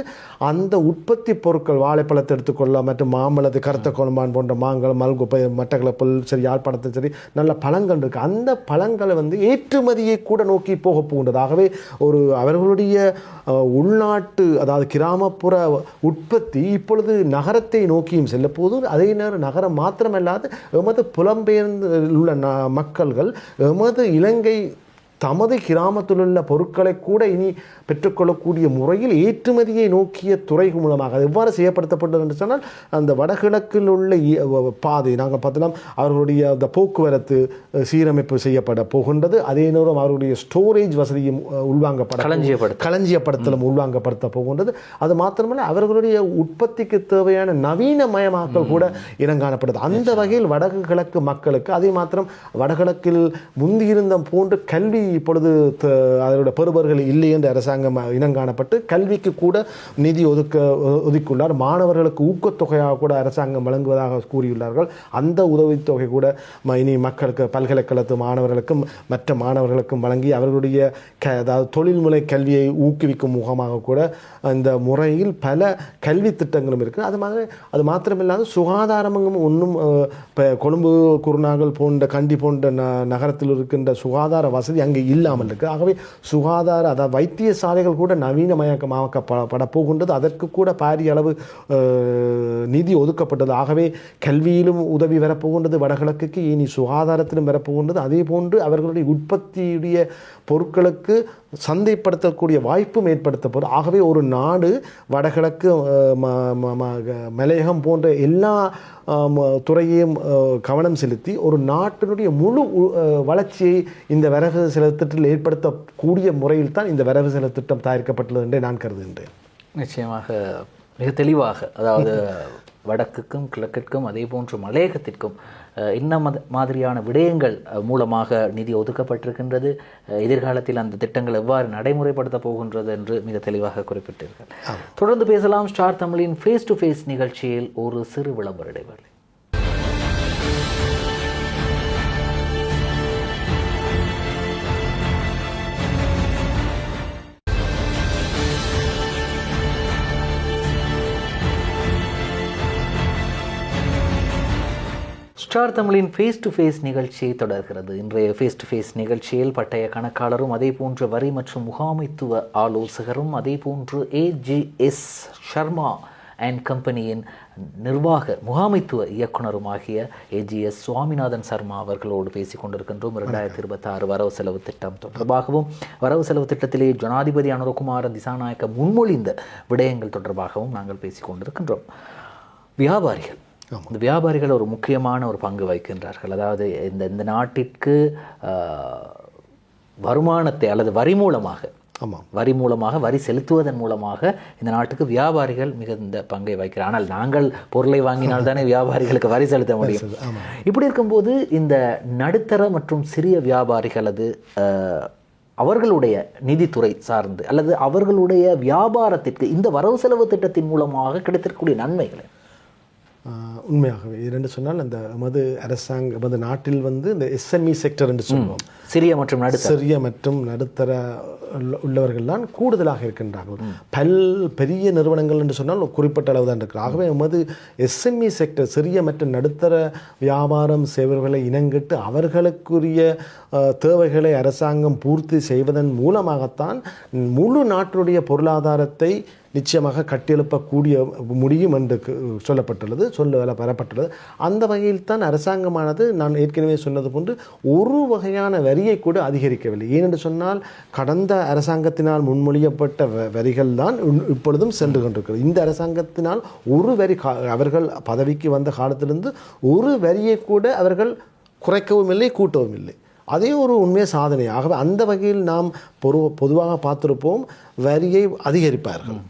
அந்த உற்பத்தி பொருட்கள் வாழைப்பழத்தை எடுத்துக்கொள்ளலாம், மற்றும் மாம்பழத்தை கருத்த கொழும்பான் போன்ற மாங்கல் மல்குப்பை மட்டக்களப்பில் சரி யாழ்ப்பாணத்தில் சரி நல்ல பழங்கள் இருக்குது. அந்த பழங்களை வந்து ஏற்றுமதியை கூட நோக்கி போகின்றது. ஆகவே அவர்களுடைய உள்நாட்டு அதாவது கிராமப்புற உற்பத்தி இப்பொழுது நகரத்தை நோக்கியும் செல்ல போது. அதே நேரம் நகரம் மாத்திரமல்லாது எமது புலம்பெயர்ந்து உள்ள மக்கள்கள் எமது இலங்கை தமது கிராமத்தில் உள்ள பொருட்களை கூட இனி பெற்றுக்கொள்ளக்கூடிய முறையில் ஏற்றுமதியை நோக்கிய துறை மூலமாக அது எவ்வாறு செய்யப்படுத்தப்பட்டது என்று சொன்னால் அந்த வடகிழக்கில் உள்ள பாதை நாங்கள் பார்த்தலாம் அவர்களுடைய அந்த போக்குவரத்து சீரமைப்பு செய்யப்பட போகின்றது. அதே நேரம் அவருடைய ஸ்டோரேஜ் வசதியும் களஞ்சியப்படுத்தலும் உள்வாங்கப்படுத்த போகின்றது. அது மாத்திரமல்ல அவர்களுடைய உற்பத்திக்கு தேவையான நவீனமயமாக்கல் கூட இனங்காணப்படுது. அந்த வகையில் வடக்கு கிழக்கு மக்களுக்கு அதே மாத்திரம் வடகிழக்கில் முந்தியிருந்த போன்று கல்வி இப்பொழுது அதனுடைய பெறுபவர்கள் இல்லை என்று அரசாங்கம் இனங்காணப்பட்டு கல்விக்கு கூட நிதி ஒதுக்கியுள்ளார். மாணவர்களுக்கு ஊக்கத்தொகையாக கூட அரசாங்கம் வழங்குவதாக கூறியுள்ளார்கள். அந்த உதவித்தொகை கூட இனி மக்களுக்கு பல்கலைக்கழகத்து மாணவர்களுக்கும் மற்ற மாணவர்களுக்கும் வழங்கி அவர்களுடைய அதாவது தொழில்முறை கல்வியை ஊக்குவிக்கும் முகமாக கூட இந்த முறையில் பல கல்வி திட்டங்களும் இருக்குது. அது மாத்திரமில்லாது சுகாதாரமும் ஒன்றும் கொழும்பு குருநாகல் போன்ற கண்டி போன்ற நகரத்தில் இருக்கின்ற சுகாதார வசதி அங்கே இல்லாமல் இருக்குது. ஆகவே சுகாதார அதாவது வைத்தியசாலைகள் கூட நவீனமயமாக்கப்பட போகின்றது. அதற்கு கூட பாரிய அளவு நிதி ஒதுக்கப்பட்டது. ஆகவே கல்வியிலும் உதவி வரப்போகின்றது வடகிழக்குக்கு, இனி சுகாதாரத்திலும் வரப்போகின்றது. அதே போன்று அவர்களுடைய உற்பத்தியுடைய பொருட்களுக்கு சந்தைப்படுத்தக்கூடிய வாய்ப்பும் ஏற்படுத்தப்படும். ஆகவே ஒரு நாடு வடகிழக்கு மலையகம் போன்ற எல்லா துறையையும் கவனம் செலுத்தி ஒரு நாட்டினுடைய முழு வளர்ச்சியை இந்த வரவு செலவு திட்டத்தில் ஏற்படுத்தக்கூடிய முறையில் தான் இந்த வரவு செலவு திட்டம் தயாரிக்கப்பட்டுள்ளது என்றே நான் கருதுகின்றேன். நிச்சயமாக மிக தெளிவாக, அதாவது வடக்குக்கும் கிழக்கிற்கும் அதே போன்று மலையகத்திற்கும் என்ன மாதிரியான விடயங்கள் மூலமாக நிதி ஒதுக்கப்பட்டிருக்கின்றது, எதிர்காலத்தில் அந்த திட்டங்கள் எவ்வாறு நடைமுறைப்படுத்த போகின்றது என்று மிக தெளிவாக குறிப்பிட்டீர்கள். தொடர்ந்து பேசலாம். ஸ்டார் தமிழின் ஃபேஸ் டு ஃபேஸ் நிகழ்ச்சியில் ஒரு சிறு விளம்பர இடைவேளை. ஸ்டார் தமிழின் ஃபேஸ் டு ஃபேஸ் நிகழ்ச்சி தொடர்கிறது. இன்றைய ஃபேஸ் டு ஃபேஸ் நிகழ்ச்சியில் பட்டய கணக்காளரும் அதே போன்று வரி மற்றும் முகாமைத்துவ ஆலோசகரும் அதே போன்று AGS ஷர்மா அண்ட் கம்பெனியின் நிர்வாக முகாமைத்துவ இயக்குனருமாகிய AGS சுவாமிநாதன் சர்மா அவர்களோடு பேசிக் கொண்டிருக்கின்றோம். 2026 வரவு செலவு திட்டம் தொடர்பாகவும் வரவு செலவு திட்டத்திலே ஜனாதிபதி அனுரகுமார திசாநாயக்க முன்மொழிந்த விடயங்கள் தொடர்பாகவும் நாங்கள் பேசிக் கொண்டிருக்கின்றோம். வியாபாரிகள், இந்த வியாபாரிகள் ஒரு முக்கியமான ஒரு பங்கு வகிக்கின்றார்கள். அதாவது இந்த நாட்டிற்கு வருமானத்தை அல்லது வரி மூலமாக வரி செலுத்துவதன் மூலமாக இந்த நாட்டுக்கு வியாபாரிகள் மிகுந்த பங்கை வகிக்கிறார். ஆனால் நாங்கள் பொருளை வாங்கினால் தானே வியாபாரிகளுக்கு வரி செலுத்த முடியும். இப்படி இருக்கும்போது இந்த நடுத்தர மற்றும் சிறிய வியாபாரிகளது அவர்களுடைய நிதித்துறை சார்ந்து அல்லது அவர்களுடைய வியாபாரத்திற்கு இந்த வரவு செலவு திட்டத்தின் மூலமாக கிடைத்திருக்கக்கூடிய நன்மைகளை உண்மையாகவே இரண்டு சொன்னால் அந்த எமது நாட்டில் இந்த SME செக்டர் என்று சொல்லுவோம், சிறிய மற்றும் நடுத்தர உள்ளவர்கள் தான் கூடுதலாக இருக்கின்றார்கள். பெரிய நிறுவனங்கள் என்று சொன்னால் குறிப்பிட்ட அளவு தான் இருக்கிறார். ஆகவே எமது SME செக்டர் சிறிய மற்றும் நடுத்தர வியாபாரம் செய்வர்களை இனங்கிட்டு அவர்களுக்குரிய தேவைகளை அரசாங்கம் பூர்த்தி செய்வதன் மூலமாகத்தான் முழு நாட்டுடைய பொருளாதாரத்தை நிச்சயமாக கட்டியெழுப்பக்கூடிய முடியும் என்று பெறப்பட்டுள்ளது. அந்த வகையில் தான் அரசாங்கமானது நான் ஏற்கனவே சொன்னது போன்று ஒரு வகையான வரியை கூட அதிகரிக்கவில்லை. ஏனென்று சொன்னால் கடந்த அரசாங்கத்தினால் முன்மொழியப்பட்ட வரிகள் தான் இப்பொழுதும் சென்று கொண்டிருக்கிறது. இந்த அரசாங்கத்தினால் ஒரு வரி அவர்கள் பதவிக்கு வந்த காலத்திலிருந்து ஒரு வரியை கூட அவர்கள் குறைக்கவும் இல்லை, கூட்டவும் இல்லை. அதே ஒரு உண்மைய சாதனை. ஆகவே அந்த வகையில் நாம் பொதுவாக பார்த்திருப்போம், வரியை அதிகரிப்பார்கள்.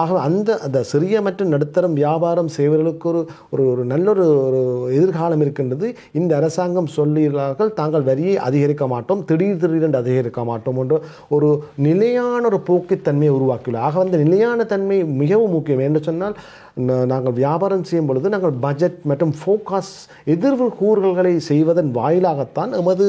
ஆகவே அந்த சிறிய மற்றும் நடுத்தரம் வியாபாரம் செய்வர்களுக்கு ஒரு நல்லொரு எதிர்காலம் இருக்கின்றது. இந்த அரசாங்கம் சொல்லுகிறார்கள், தாங்கள் வரியை அதிகரிக்க மாட்டோம், திடீரென்று அதிகரிக்க மாட்டோம் என்ற ஒரு நிலையான ஒரு போக்குத்தன்மையை உருவாக்கியுள்ளோம். ஆக அந்த நிலையான தன்மை மிகவும் முக்கியம். என்று சொன்னால் நாங்கள் வியாபாரம் செய்யும் பொழுது நாங்கள் பட்ஜெட் மற்றும் ஃபோகாஸ்ட் எதிர்வு கூறுகளை செய்வதன் வாயிலாகத்தான் எமது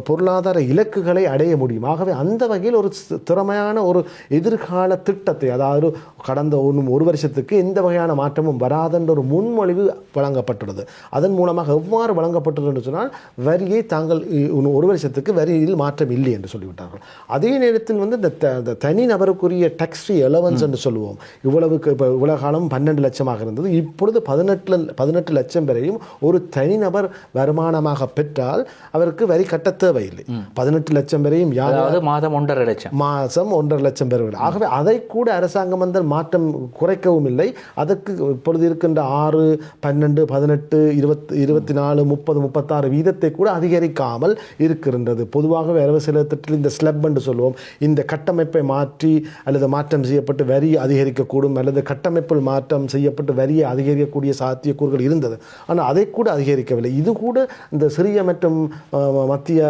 பொருளாதார இலக்குகளை அடைய முடியும். ஆகவே அந்த வகையில் ஒரு திறமையான ஒரு எதிர்கால திட்டத்தை, அதாவது கடந்த ஒரு வருஷத்துக்கு எந்த வகையான மாற்றமும் வராதென்ற ஒரு முன்மொழிவு வழங்கப்பட்டுள்ளது. அதன் மூலமாக எவ்வாறு வழங்கப்பட்டது என்று சொன்னால் வரியை தாங்கள் ஒரு வருஷத்துக்கு வரியில் மாற்றம் இல்லை என்று சொல்லிவிட்டார்கள். அதே நேரத்தில் இந்த தனி நபருக்குரிய டேக்ஸ் ஃப்ரீ அலவன்ஸ் என்று சொல்லுவோம். இவ்வளவுக்கு இப்போ இவ்வளவு காலம் 12 12 லட்சமாக இருந்தது. இப்பொழுது 18 லட்சம் வரையும் ஒரு தனிநபர் வருமானமாக பெற்றால் அவருக்கு வரி கட்ட தேவையில்லை. 18 லட்சம் வரையும் மாதம் 1.5 லட்சம், மாதம் 1.5 லட்சம் பெறுவது. ஆகவே அதை கூட அரசாங்கம் வந்து மாற்றம் குறைக்கவும் இல்லை. அதற்கு இப்பொழுது இருக்கின்ற 6, 12, 18, 20, 24, 30, 36 வீதத்தை கூட அதிகரிக்காமல் இருக்கின்றது. பொதுவாக வரவு செலவு திட்டத்தில் இந்த ஸ்லப் என்று சொல்லுவோம். இந்த கட்டமைப்பை மாற்றி அல்லது மாற்றம் செய்யப்பட்டு வரி அதிகரிக்கக்கூடும், அல்லது கட்டமைப்பில் மாற்றம் செய்யப்பட்டு வரியை அதிகரிக்கக்கூடிய சாத்தியக்கூறுகள் இருந்தது. ஆனால் அதை கூட அதிகரிக்கவில்லை. இது கூட இந்த சிறிய மற்றும் மத்திய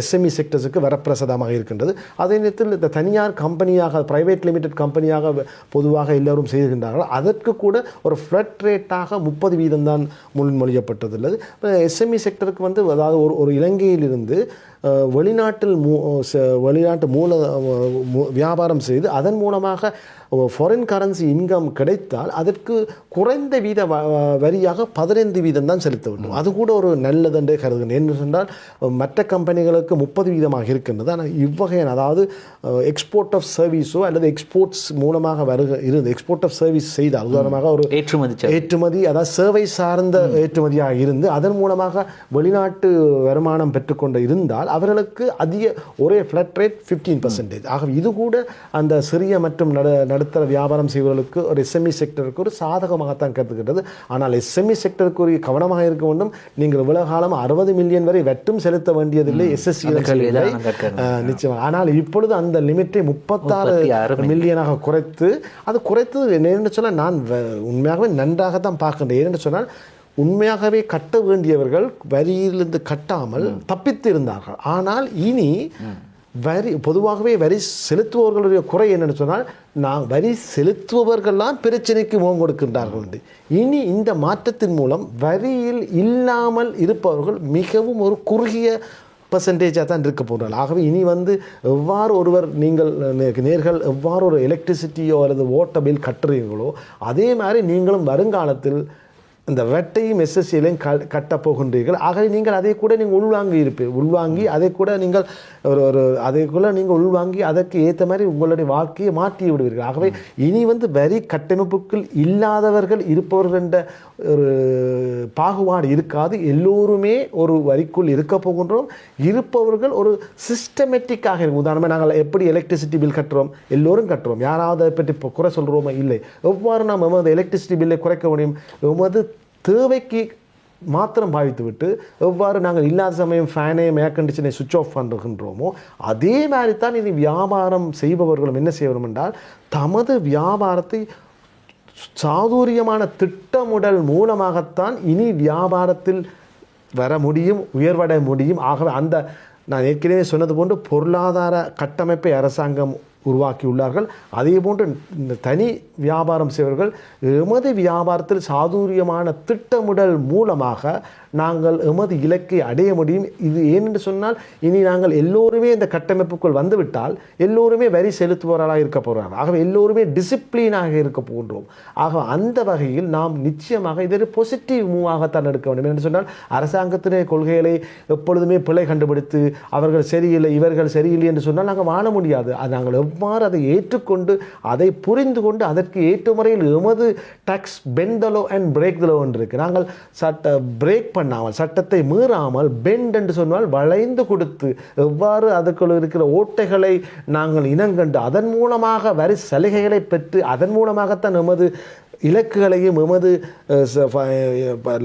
எஸ்எம்இ செக்டர்ஸுக்கு வரப்பிரசாதமாக இருக்கின்றது. அதே நேரத்தில் இந்த தனியார் கம்பெனியாக, பிரைவேட் லிமிடெட் கம்பெனியாக பொதுவாக எல்லோரும் செய்கின்றார்கள். அதற்கு கூட ஒரு ஃப்ளட் ரேட்டாக 30 வீதம் தான் முன்மொழியப்பட்டுள்ளது. எஸ்எம்இ செக்டருக்கு வந்து அதாவது ஒரு இலங்கையிலிருந்து வெளிநாட்டு மூல வியாபாரம் செய்து அதன் மூலமாக ஃபாரின் கரன்சி இன்கம் கிடைத்தால் அதற்கு குறைந்த வீத வரியாக 15 வீதம் தான் செலுத்த வேண்டும். அது கூட ஒரு நல்லதென்றே கருதுகிறேன். என்று சொன்னால் மற்ற கம்பெனிகளுக்கு 30 வீதமாக இருக்கின்றது. ஆனால் இவ்வகையான அதாவது எக்ஸ்போர்ட் ஆஃப் சர்வீஸோ அல்லது எக்ஸ்போர்ட்ஸ் மூலமாக இருந்து எக்ஸ்போர்ட் ஆஃப் சர்வீஸ் செய்தால், உதாரணமாக ஒரு ஏற்றுமதி அதாவது சேவை சார்ந்த ஏற்றுமதியாக இருந்து அதன் மூலமாக வெளிநாட்டு வருமானம் பெற்றுக்கொண்டு இருந்தால் அவர்களுக்கு அதிக ஒரே ஃப்ளட் ரேட் 15%. ஆகவே இது கூட அந்த சிறிய மற்றும் நடுத்தர வியாபாரம் செய்வர்களுக்கு ஒரு எஸ்எம்இ செக்டருக்கு ஒரு சாதகமாகத்தான் கருதுகின்றது. ஆனால் எஸ்எம்இ செக்டருக்கு ஒரு கவனமாக இருக்க வேண்டும். நீங்கள் இவ்வளவு காலம் 60 மில்லியன் வரை வெட்டும் செலுத்த வேண்டியதில்லை எஸ்எஸ்சி நிச்சயமாக. ஆனால் இப்பொழுது அந்த லிமிட்டை 36 மில்லியனாக குறைத்து என்னென்னு சொன்னால் நான் உண்மையாகவே நன்றாகத்தான் பார்க்கின்றேன். ஏனென்று சொன்னால் உண்மையாகவே கட்ட வேண்டியவர்கள் வரியிலிருந்து கட்டாமல் தப்பித்து இருந்தார்கள். ஆனால் இனி பொதுவாகவே வரி செலுத்துபவர்களுடைய குறை என்னென்னு சொன்னால் வரி செலுத்துபவர்கள்லாம் பிரச்சனைக்கு முகம் கொடுக்கின்றார்கள். இனி இந்த மாற்றத்தின் மூலம் வரியில் இல்லாமல் இருப்பவர்கள் மிகவும் ஒரு குறுகிய பர்சன்டேஜாக தான் இருக்க போகிறார்கள். ஆகவே இனி வந்து எவ்வாறு ஒருவர் நேர்கள் எவ்வாறு ஒரு எலக்ட்ரிசிட்டியோ அல்லது வாட்டர் பில் கட்டுறீங்களோ அதே மாதிரி நீங்களும் வருங்காலத்தில் இந்த வெட்டையும் எஸ்எஸ்சியிலையும் கட்டப் போகின்றீர்கள். ஆகவே நீங்கள் அதை கூட நீங்கள் உள்வாங்கி அதை கூட நீங்கள் உள்வாங்கி அதற்கு ஏற்ற மாதிரி உங்களுடைய வாழ்க்கையை மாற்றி விடுவீர்கள். ஆகவே இனி வந்து வரி கட்டமைப்புக்குள் இல்லாதவர்கள் இருப்பவர்கள் என்ற ஒரு பாகுபாடு இருக்காது. எல்லோருமே ஒரு வரிக்குள் இருக்க போகின்றோம். இருப்பவர்கள் ஒரு சிஸ்டமேட்டிக்காக இருக்கும். உதாரணமாக நாங்கள் எப்படி எலக்ட்ரிசிட்டி பில் கட்டுறோம், எல்லோரும் கட்டுறோம். யாராவது அதை பற்றி குறை சொல்கிறோமா? இல்லை. எவ்வாறு நாம் எமது எலக்ட்ரிசிட்டி பில்லை குறைக்க முடியும்? எமது தேவைக்கு மாத்திரம் பாவித்துவிட்டு எவ்வாறு நாங்கள் இல்லாத சமயம் ஃபேனையும் ஏர் கண்டிஷனை சுவிட்ச் ஆஃப் பண்ணுகின்றோமோ அதே மாதிரி தான் இனி வியாபாரம் செய்பவர்களும் என்ன செய்ய வேண்டும் என்றால் தமது வியாபாரத்தை சாதுரியமான திட்டமிடல் மூலமாகத்தான் இனி வியாபாரத்தில் வர முடியும், உயர்வடைய முடியும். ஆகவே நான் ஏற்கனவே சொன்னது போன்று பொருளாதார கட்டமைப்பை அரசாங்கம் உருவாக்கியுள்ளார்கள். அதே போன்று இந்த தனி வியாபாரம் செய்வர்கள் எமது வியாபாரத்தில் சாதுரியமான திட்டமிடல் மூலமாக நாங்கள் எமது இலக்கை அடைய முடியும். இது ஏனென்று சொன்னால் இனி நாங்கள் எல்லோருமே இந்த கட்டமைப்புக்குள் வந்துவிட்டால் எல்லோருமே வரி செலுத்துபவர்களாக இருக்க போகிறார்கள். ஆகவே எல்லோருமே டிசிப்ளினாக இருக்க போகின்றோம். ஆக அந்த வகையில் நாம் நிச்சயமாக இதை ஒரு பாசிட்டிவ் மூவாகத்தான் எடுக்க வேண்டும். என்று சொன்னால் அரசாங்கத்தினுடைய கொள்கைகளை எப்பொழுதுமே பிழை கண்டுபிடித்து அவர்கள் சரியில்லை இவர்கள் சரியில்லை என்று சொன்னால் நாங்கள் வாழ முடியாது. அது நாங்கள் எவ்வாறு அதை ஏற்றுக்கொண்டு அதை புரிந்து கொண்டு அதற்கு ஏற்ற முறையில் எமது tax bend the law and break the law என்று இருக்கு. நாங்கள் பிரேக் பண்ணாமல் சட்டத்தை மீறாமல் பெண்ட் என்று சொன்னால் வளைந்து கொடுத்து எவ்வாறு அதுக்குள் இருக்கிற ஓட்டைகளை நாங்கள் இனங்கண்டு அதன் மூலமாக வரி சலுகைகளை பெற்று அதன் மூலமாகத்தான் எமது இலக்குகளையும் எமது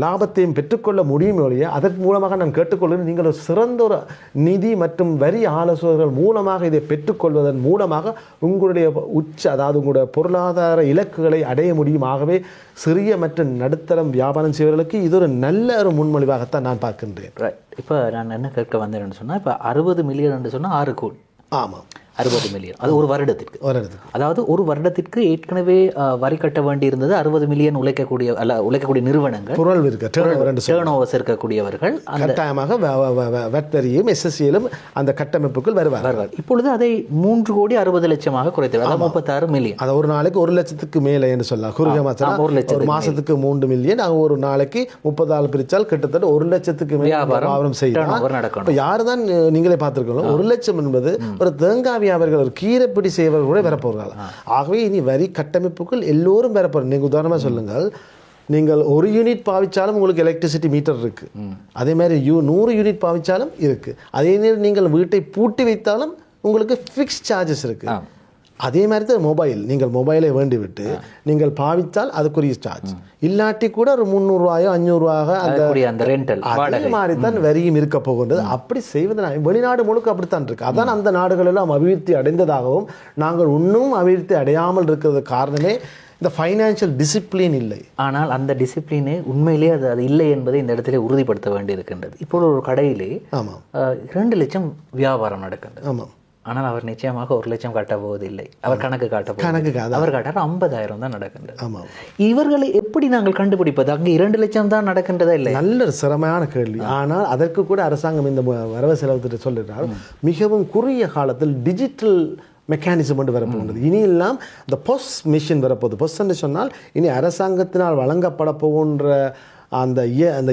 லாபத்தையும் பெற்றுக்கொள்ள முடியும் ஒழிய அதன் மூலமாக நான் கேட்டுக்கொள்கிறேன். நீங்கள் ஒரு சிறந்த ஒரு நிதி மற்றும் வரி ஆலோசகர்கள் மூலமாக இதை பெற்றுக்கொள்வதன் மூலமாக உங்களுடைய அதாவது உங்களுடைய பொருளாதார இலக்குகளை அடைய முடியும். ஆகவே சிறிய மற்றும் நடுத்தரம் வியாபாரம் செய்வர்களுக்கு இது ஒரு நல்ல ஒரு முன்மொழிவாகத்தான் நான் பார்க்கின்றேன். இப்போ நான் என்ன கேட்க வந்தேன்னு சொன்னால் இப்போ 60 மில்லியன் என்று சொன்னால் 6 கோடி. ஆமாம், 60 மில்லியன். அது ஒரு வருடத்திற்கு. அதாவது ஒரு வருடத்திற்கு ஏற்கனவே வரி கட்ட வேண்டி இருந்தது 60 மில்லியன் உழைக்கக்கூடிய நிறுவனங்கள், டர்ன் ஓவர்ஸ் இருக்கக்கூடியவர்கள் கட்டாயமாக வரியும் எஸ்எஸ்சியிலும் அந்த கட்டமைப்புக்குள் வருவார்கள். இப்பொழுது அதை 3 கோடி 60 லட்சமாக குறைத்து 36 மில்லியன். அது ஒரு நாளைக்கு 1 லட்சத்துக்கு மேலே என்று சொல்லலாம். ஒரு மாசத்துக்கு 3 மில்லியன், ஒரு நாளைக்கு 30 ஆள் பிரிச்சால் கிட்டத்தட்ட 1 லட்சத்துக்கு மேலே வியாபாரம் செய்யலாம். யாரு தான் நீங்களே பார்த்துருக்கணும். 1 லட்சம் என்பது ஒரு தேங்காய் வியாபாரிகள் கீரைப்பிடி செய்வர்கள் கூட பெறப்போகிறார்கள். ஆகவே இனி வரி கட்டமைப்புகள் எல்லோரும் பெறப்போகிறார். நீங்கள் உதாரணமாக சொல்லுங்கள், நீங்கள் 1 யூனிட் பாவிச்சாலும் உங்களுக்கு எலக்ட்ரிசிட்டி மீட்டர் இருக்குது. அதே மாதிரி 100 யூனிட் பாவிச்சாலும் இருக்குது. அதே நேரம் நீங்கள் வீட்டை பூட்டி வைத்தாலும் உங்களுக்கு ஃபிக்ஸ் சார்ஜஸ் இருக்குது. அதே மாதிரி தான் மொபைல், நீங்கள் மொபைலை வேண்டி விட்டு நீங்கள் பாவித்தால் அதுக்குரிய சார்ஜ், இல்லாட்டி கூட ஒரு 300 ரூபாயோ 500 ரூபாயோ அந்த ரெண்டல் அதே மாதிரி தான் வரியும் இருக்க போகின்றது. அப்படி செய்வது வெளிநாடு முழுக்க அப்படித்தான் இருக்கு. அதான் அந்த நாடுகள் எல்லாம் அபிவிருத்தி அடைந்ததாகவும் நாங்கள் இன்னும் அபிவிருத்தி அடையாமல் இருக்கிறது காரணமே இந்த ஃபைனான்சியல் டிசிப்ளின் இல்லை. ஆனால் அந்த டிசிப்ளினே உண்மையிலேயே அது இல்லை என்பதை இந்த இடத்துல உறுதிப்படுத்த வேண்டி இருக்கின்றது. இப்போ ஒரு கடையிலே 2 லட்சம் வியாபாரம் நடக்கின்றது. ஆமாம். ஆனால் அவர் நிச்சயமாக 1 லட்சம் கட்ட போவதில்லை. அவர் கணக்கு அவர் காட்டார் 50,000 தான் நடக்கின்றது. ஆமாம். இவர்களை எப்படி நாங்கள் கண்டுபிடிப்பது? அங்கே 2 லட்சம் தான் நடக்கின்றதா இல்லை? நல்ல சிரமமான கேள்வி. ஆனால் அதற்கு கூட அரசாங்கம் இந்த வரவு செலவு திட்டம் சொல்லிட்டால் மிகவும் குறுகிய காலத்தில் டிஜிட்டல் மெக்கானிசம் கொண்டு வரப்போகிறது. இனி எல்லாம் இந்த பொஸ் மிஷின் வரப்போகுது. பொஸ் என்று சொன்னால் இனி அரசாங்கத்தினால் வழங்கப்பட போகின்ற அந்த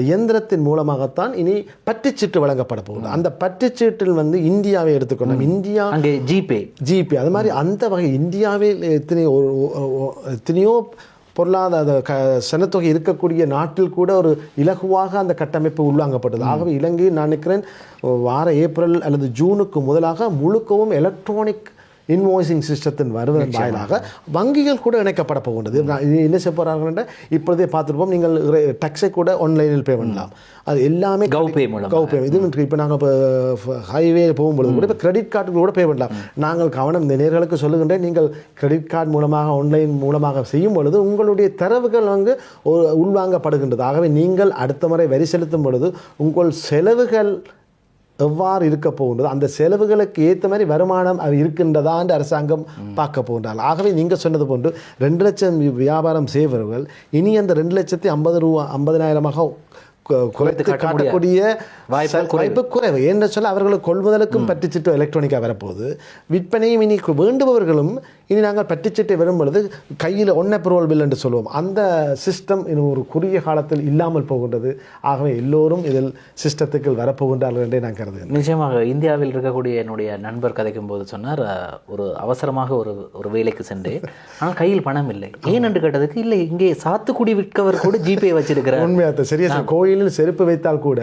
இயந்திரத்தின் மூலமாகத்தான் இனி பற்றுச்சீட்டு வழங்கப்பட போகுது. அந்த பற்றுச்சீட்டில் இந்தியாவை எடுத்துக்கொண்டோம். இந்தியா ஜிபே அது மாதிரி அந்த வகை இந்தியாவில் எத்தனையோ பொருளாதார சனத்தொகை இருக்கக்கூடிய நாட்டில் கூட ஒரு இலகுவாக அந்த கட்டமைப்பு உள்வாங்கப்பட்டது. ஆகவே இலங்கையில் நான் நினைக்கிறேன் வார ஏப்ரல் அல்லது ஜூனுக்கு முதலாக முழுக்கவும் எலக்ட்ரானிக் இன்வாய்சிங் சிஸ்டத்தின் வருவதன் வாயிலாக வங்கிகள் கூட இணைக்கப்பட போகின்றது. என்ன செய்ய போகிறார்கள் இப்பொழுதே பார்த்துருப்போம். நீங்கள் டேக்ஸை கூட ஆன்லைனில் பே பண்ணலாம். அது எல்லாமே கவுபே இது இப்போ நாங்கள் இப்போ ஹைவே போகும்பொழுது கூட இப்போ கிரெடிட் கார்டுக்கு கூட பே பண்ணலாம். நாங்கள் கவனம் இந்த நேர்களுக்கு சொல்லுகின்றேன், நீங்கள் கிரெடிட் கார்டு மூலமாக ஆன்லைன் மூலமாக செய்யும் பொழுது உங்களுடைய தரவுகள் உள்வாங்கப்படுகின்றது. ஆகவே நீங்கள் அடுத்த முறை வரி செலுத்தும் பொழுது உங்கள் செலவுகள் எவ்வாறு இருக்க போகின்றது, அந்த செலவுகளுக்கு ஏற்ற மாதிரி வருமானம் அது இருக்கின்றதா என்று அரசாங்கம் பார்க்க போகின்றார்கள். ஆகவே நீங்கள் சொன்னது போன்று 2 லட்சம் வியாபாரம் செய்பவர்கள் இனி அந்த 2,50,000 குறைத்து காட்டக்கூடிய வாய்ப்பு குறைவு. என்று சொல்ல அவர்களுக்கு கொள்முதலுக்கும் பற்றுச்சீட்டு எலக்ட்ரானிக்காக வரப்போகுது. விற்பனையும் இனி வேண்டுபவர்களும் இனி நாங்கள் பற்றுச்சீட்டை வரும் பொழுது கையில் அப்ரூவல் பில் என்று சொல்லுவோம். அந்த சிஸ்டம் இன்னும் ஒரு குறுகிய காலத்தில் இல்லாமல் போகின்றது. ஆகவே எல்லோரும் இதில் சிஸ்டத்துக்கு வரப்போகின்றார்கள் என்றே நான் கருதுகிறேன். நிச்சயமாக இந்தியாவில் இருக்கக்கூடிய என்னுடைய நண்பர் கதைக்கும் போது சொன்னார், ஒரு அவசரமாக ஒரு வேலைக்கு சென்றேன், ஆனால் கையில் பணம் இல்லை. ஏன் என்று கேட்டதுக்கு, இல்லை இங்கே சாத்துக்குடி விற்கவர் கூட ஜிபே வச்சிருக்கிறார். உண்மையாக சரியா, கோயிலில் செருப்பு வைத்தால் கூட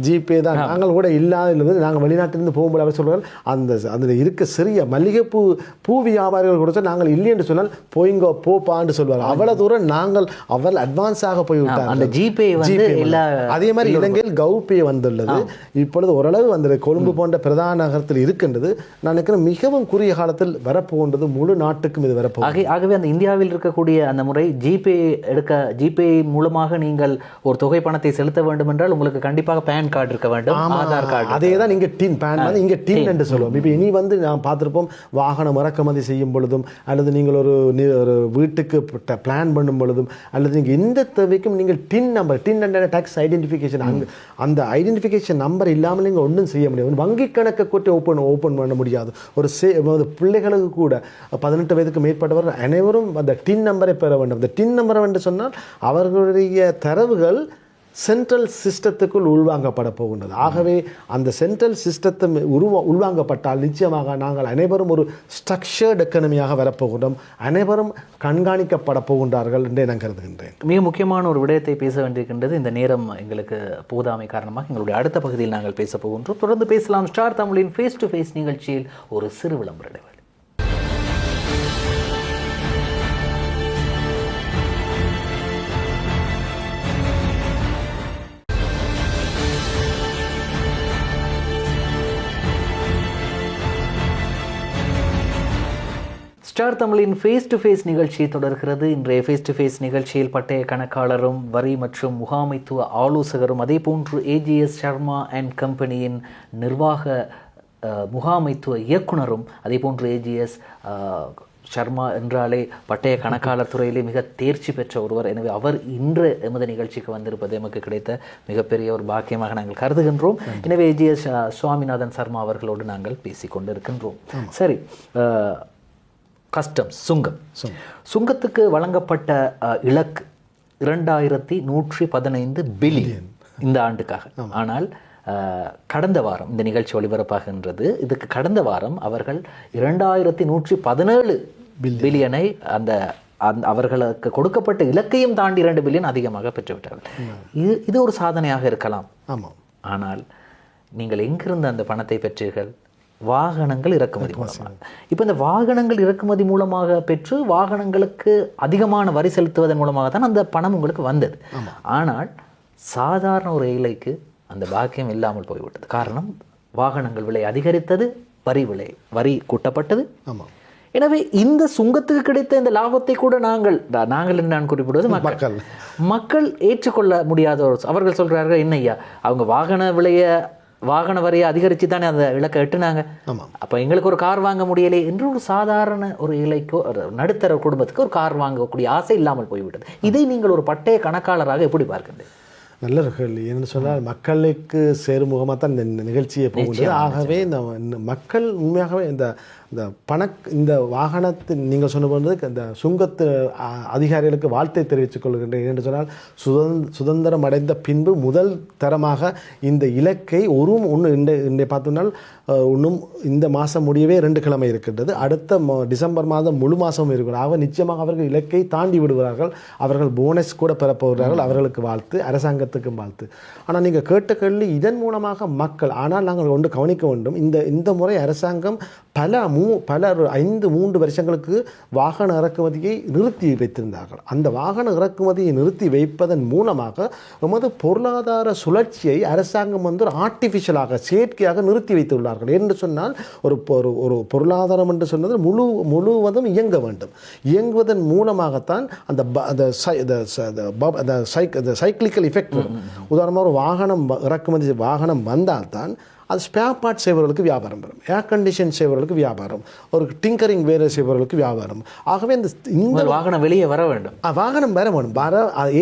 ஜிபே தான். நாங்கள் கூட இல்லாத நாங்கள் வெளிநாட்டிலிருந்து போகும்போது அவர் சொல்கிறார், அந்த இருக்க சிறிய மல்லிகைப்பூ வியாபாரிகள் கூட நாங்கள் இல்லை என்று சொன்னால் போய்ங்கோ போப்பான்னு சொல்வார். அவ்வளவு தூரம் நாங்கள் அவர்கள் அட்வான்ஸாக போய்விட்டார். அந்த ஜிபே அதே மாதிரி இலங்கையில் கவுபே வந்துள்ளது. இப்பொழுது ஓரளவு அந்த கொழும்பு போன்ற பிரதான நகரத்தில் இருக்கின்றது. நான் நினைக்கிறேன் மிகவும் குறுகிய காலத்தில் வரப்போகின்றது. முழு நாட்டுக்கும் இது வரப்போகுது. ஆகவே அந்த இந்தியாவில் இருக்கக்கூடிய அந்த முறை ஜிபே மூலமாக நீங்கள் ஒரு தொகை பணத்தை செலுத்த வேண்டும் என்றால் உங்களுக்கு கண்டிப்பாக பேன் கார்டு இருக்க வேண்டும், ஆதார் கார்டு. அதே தான் இங்கே டின் பேன் இங்கே டின் என்று சொல்லுவோம். இப்போ இனி நான் பார்த்துருப்போம், வாகனம் இறக்குமதி செய்யும் பொழுதும் அல்லது நீங்கள் ஒரு வீட்டுக்கு பிளான் பண்ணும் பொழுதும் அல்லது நீங்கள் எந்த தேவைக்கும் நீங்கள் TIN number, TIN and tax identification, அந்த ஐடென்டிஃபிகேஷன் நம்பர் இல்லாமல் நீங்கள் ஒன்றும் செய்ய முடியாது. வங்கி கணக்கை கூட்டி ஓப்பன் பண்ண முடியாது. ஒரு பிள்ளைகளுக்கு கூட 18 வயதுக்கு மேற்பட்டவர் அனைவரும் அந்த டின் நம்பரை பெற வேண்டும். அந்த டின் நம்பர் என்று சொன்னால் அவர்களுடைய தரவுகள் சென்ட்ரல் சிஸ்டத்துக்குள் உள்வாங்கப்பட போகின்றது. ஆகவே அந்த சென்ட்ரல் சிஸ்டத்தை உள்வாங்கப்பட்டால் நிச்சயமாக நாங்கள் அனைவரும் ஒரு ஸ்ட்ரக்சர்டு எக்கனமியாக வரப்போகின்றோம். அனைவரும் கண்காணிக்கப்பட போகின்றார்கள் என்றே நான் கருதுகின்றேன். மிக முக்கியமான ஒரு விடயத்தை பேச வேண்டியிருக்கின்றது. இந்த நேரம் எங்களுக்கு போதாமை காரணமாக எங்களுடைய அடுத்த பகுதியில் நாங்கள் பேச போகின்றோம். தொடர்ந்து பேசலாம். ஸ்டார் தமிழின் ஃபேஸ் டு ஃபேஸ் நிகழ்ச்சியில் ஒரு சிறு விளம்பர இடைவேளை. ஸ்டார் தமிழின் ஃபேஸ் டு ஃபேஸ் நிகழ்ச்சி தொடர்கிறது. இன்றைய ஃபேஸ் டு ஃபேஸ் நிகழ்ச்சியில் பட்டய கணக்காளரும் வரி மற்றும் முகாமைத்துவ ஆலோசகரும் அதே போன்று ஏஜிஎஸ் சர்மா அண்ட் கம்பெனியின் நிர்வாக முகாமைத்துவ இயக்குனரும் அதே போன்று ஏஜிஎஸ் சர்மா என்றாலே பட்டய கணக்காளர் துறையிலே மிக தேர்ச்சி பெற்ற ஒருவர். எனவே அவர் இன்று எமது நிகழ்ச்சிக்கு வந்திருப்பது எமக்கு கிடைத்த மிகப்பெரிய ஒரு பாக்கியமாக நாங்கள் கருதுகின்றோம். எனவே ஏஜிஎஸ் சுவாமிநாதன் சர்மா அவர்களோடு நாங்கள் பேசிக்கொண்டு இருக்கின்றோம். சரி, கஸ்டம்ஸ் சுங்கத்துக்கு வழங்கப்பட்ட இலக்கு 2115 பில்லியன் இந்த ஆண்டுக்காக. ஆனால் கடந்த வாரம் இந்த நிகழ்ச்சி ஒளிபரப்பாகின்றது. இதுக்கு கடந்த வாரம் அவர்கள் 2117 பில்லியனை அந்த அவர்களுக்கு கொடுக்கப்பட்ட இலக்கையும் தாண்டி 2 பில்லியன் அதிகமாக பெற்றுவிட்டார்கள். இது ஒரு சாதனையாக இருக்கலாம். ஆமாம். ஆனால் நீங்கள் எங்கிருந்து அந்த பணத்தை பெற்றீர்கள்? வாகனங்கள் இறக்குமதி மூலமாக. இப்போ இந்த வாகனங்கள் இறக்குமதி மூலமாக பெற்று வாகனங்களுக்கு அதிகமான வரி செலுத்துவதன் மூலமாக தான் அந்த பணம் உங்களுக்கு வந்தது. ஆனால் சாதாரண ஒரு ஏழைக்கு அந்த பாக்கியம் இல்லாமல் போய்விட்டது. காரணம், வாகனங்கள் விலை அதிகரித்தது, வரி கூட்டப்பட்டது. ஆமாம். எனவே இந்த சுங்கத்துக்கு கிடைத்த இந்த லாபத்தை கூட நாங்கள் நான் குறிப்பிடுவது மக்கள் ஏற்றுக்கொள்ள முடியாத அவர்கள் சொல்றார்கள், என்னையா அவங்க வாகன வரியை அதிகரித்து தானே அந்த இலக்கை எட்டுனாங்க, அப்போ எங்களுக்கு ஒரு கார் வாங்க முடியலை என்று ஒரு சாதாரண ஒரு இலைக்கோ நடுத்தர குடும்பத்துக்கு ஒரு கார் வாங்கக்கூடிய ஆசை இல்லாமல் போய்விட்டது. இதை நீங்கள் ஒரு பட்டய கணக்காளராக எப்படி பார்க்கின்றீர்கள்? நல்ல கேள்வி. என்று சொன்னால் மக்களுக்கு சேருமுகமாக தான் இந்த நிகழ்ச்சியை போகுது. ஆகவே இந்த மக்கள் உண்மையாகவே இந்த வாகனத்தின் நீங்கள் சொன்னபோது இந்த சுங்கத்து அதிகாரிகளுக்கு வாழ்த்தை தெரிவித்துக் கொள்கின்றேன். என்று சொன்னால் சுதந்திரம் அடைந்த பின்பு முதல் தரமாக இந்த இலக்கை இன்றைய பார்த்தோம்னால் இன்னும் இந்த மாதம் முடியவே 2 கிழமை இருக்கின்றது. அடுத்த டிசம்பர் மாதம் முழு மாதமும் இருக்கிறது. ஆக நிச்சயமாக அவர்கள் இலக்கை தாண்டி விடுவார்கள். அவர்கள் போனஸ் கூட பெறப்போகிறார்கள். அவர்களுக்கு வாழ்த்து, அரசாங்கத்துக்கும் வாழ்த்து. ஆனால் நீங்கள் கேட்ட கேள்வி இதன் மூலமாக மக்கள், ஆனால் நாங்கள் ஒன்று கவனிக்க வேண்டும். இந்த முறை அரசாங்கம் பல 3 வருஷங்களுக்கு வாகன இறக்குமதியை நிறுத்தி வைத்திருந்தார்கள். அந்த வாகன இறக்குமதியை நிறுத்தி வைப்பதன் மூலமாக எமது பொருளாதார சுழற்சியை அரசாங்கம் ஒரு ஆர்டிஃபிஷியலாக செயற்கையாக நிறுத்தி வைத்துள்ளார்கள். என்று சொன்னால் ஒரு பொருளாதாரம் என்று சொன்னது முழுவதும் இயங்க வேண்டும். இயங்குவதன் மூலமாகத்தான் அந்த சைக்கிளிக்கல் எஃபெக்ட் வரும். உதாரணமாக ஒரு வாகனம் வந்தால்தான் அது ஸ்பேர் பார்ட் செய்பவர்களுக்கு வியாபாரம் வரும், ஏர் கண்டிஷன் செய்பவர்களுக்கு வியாபாரம், ஒரு டிங்கரிங் வேலை செய்பவர்களுக்கு வியாபாரம். ஆகவே இந்த வாகனம் வெளியே வர வேண்டும், வாகனம் வர வேண்டும்.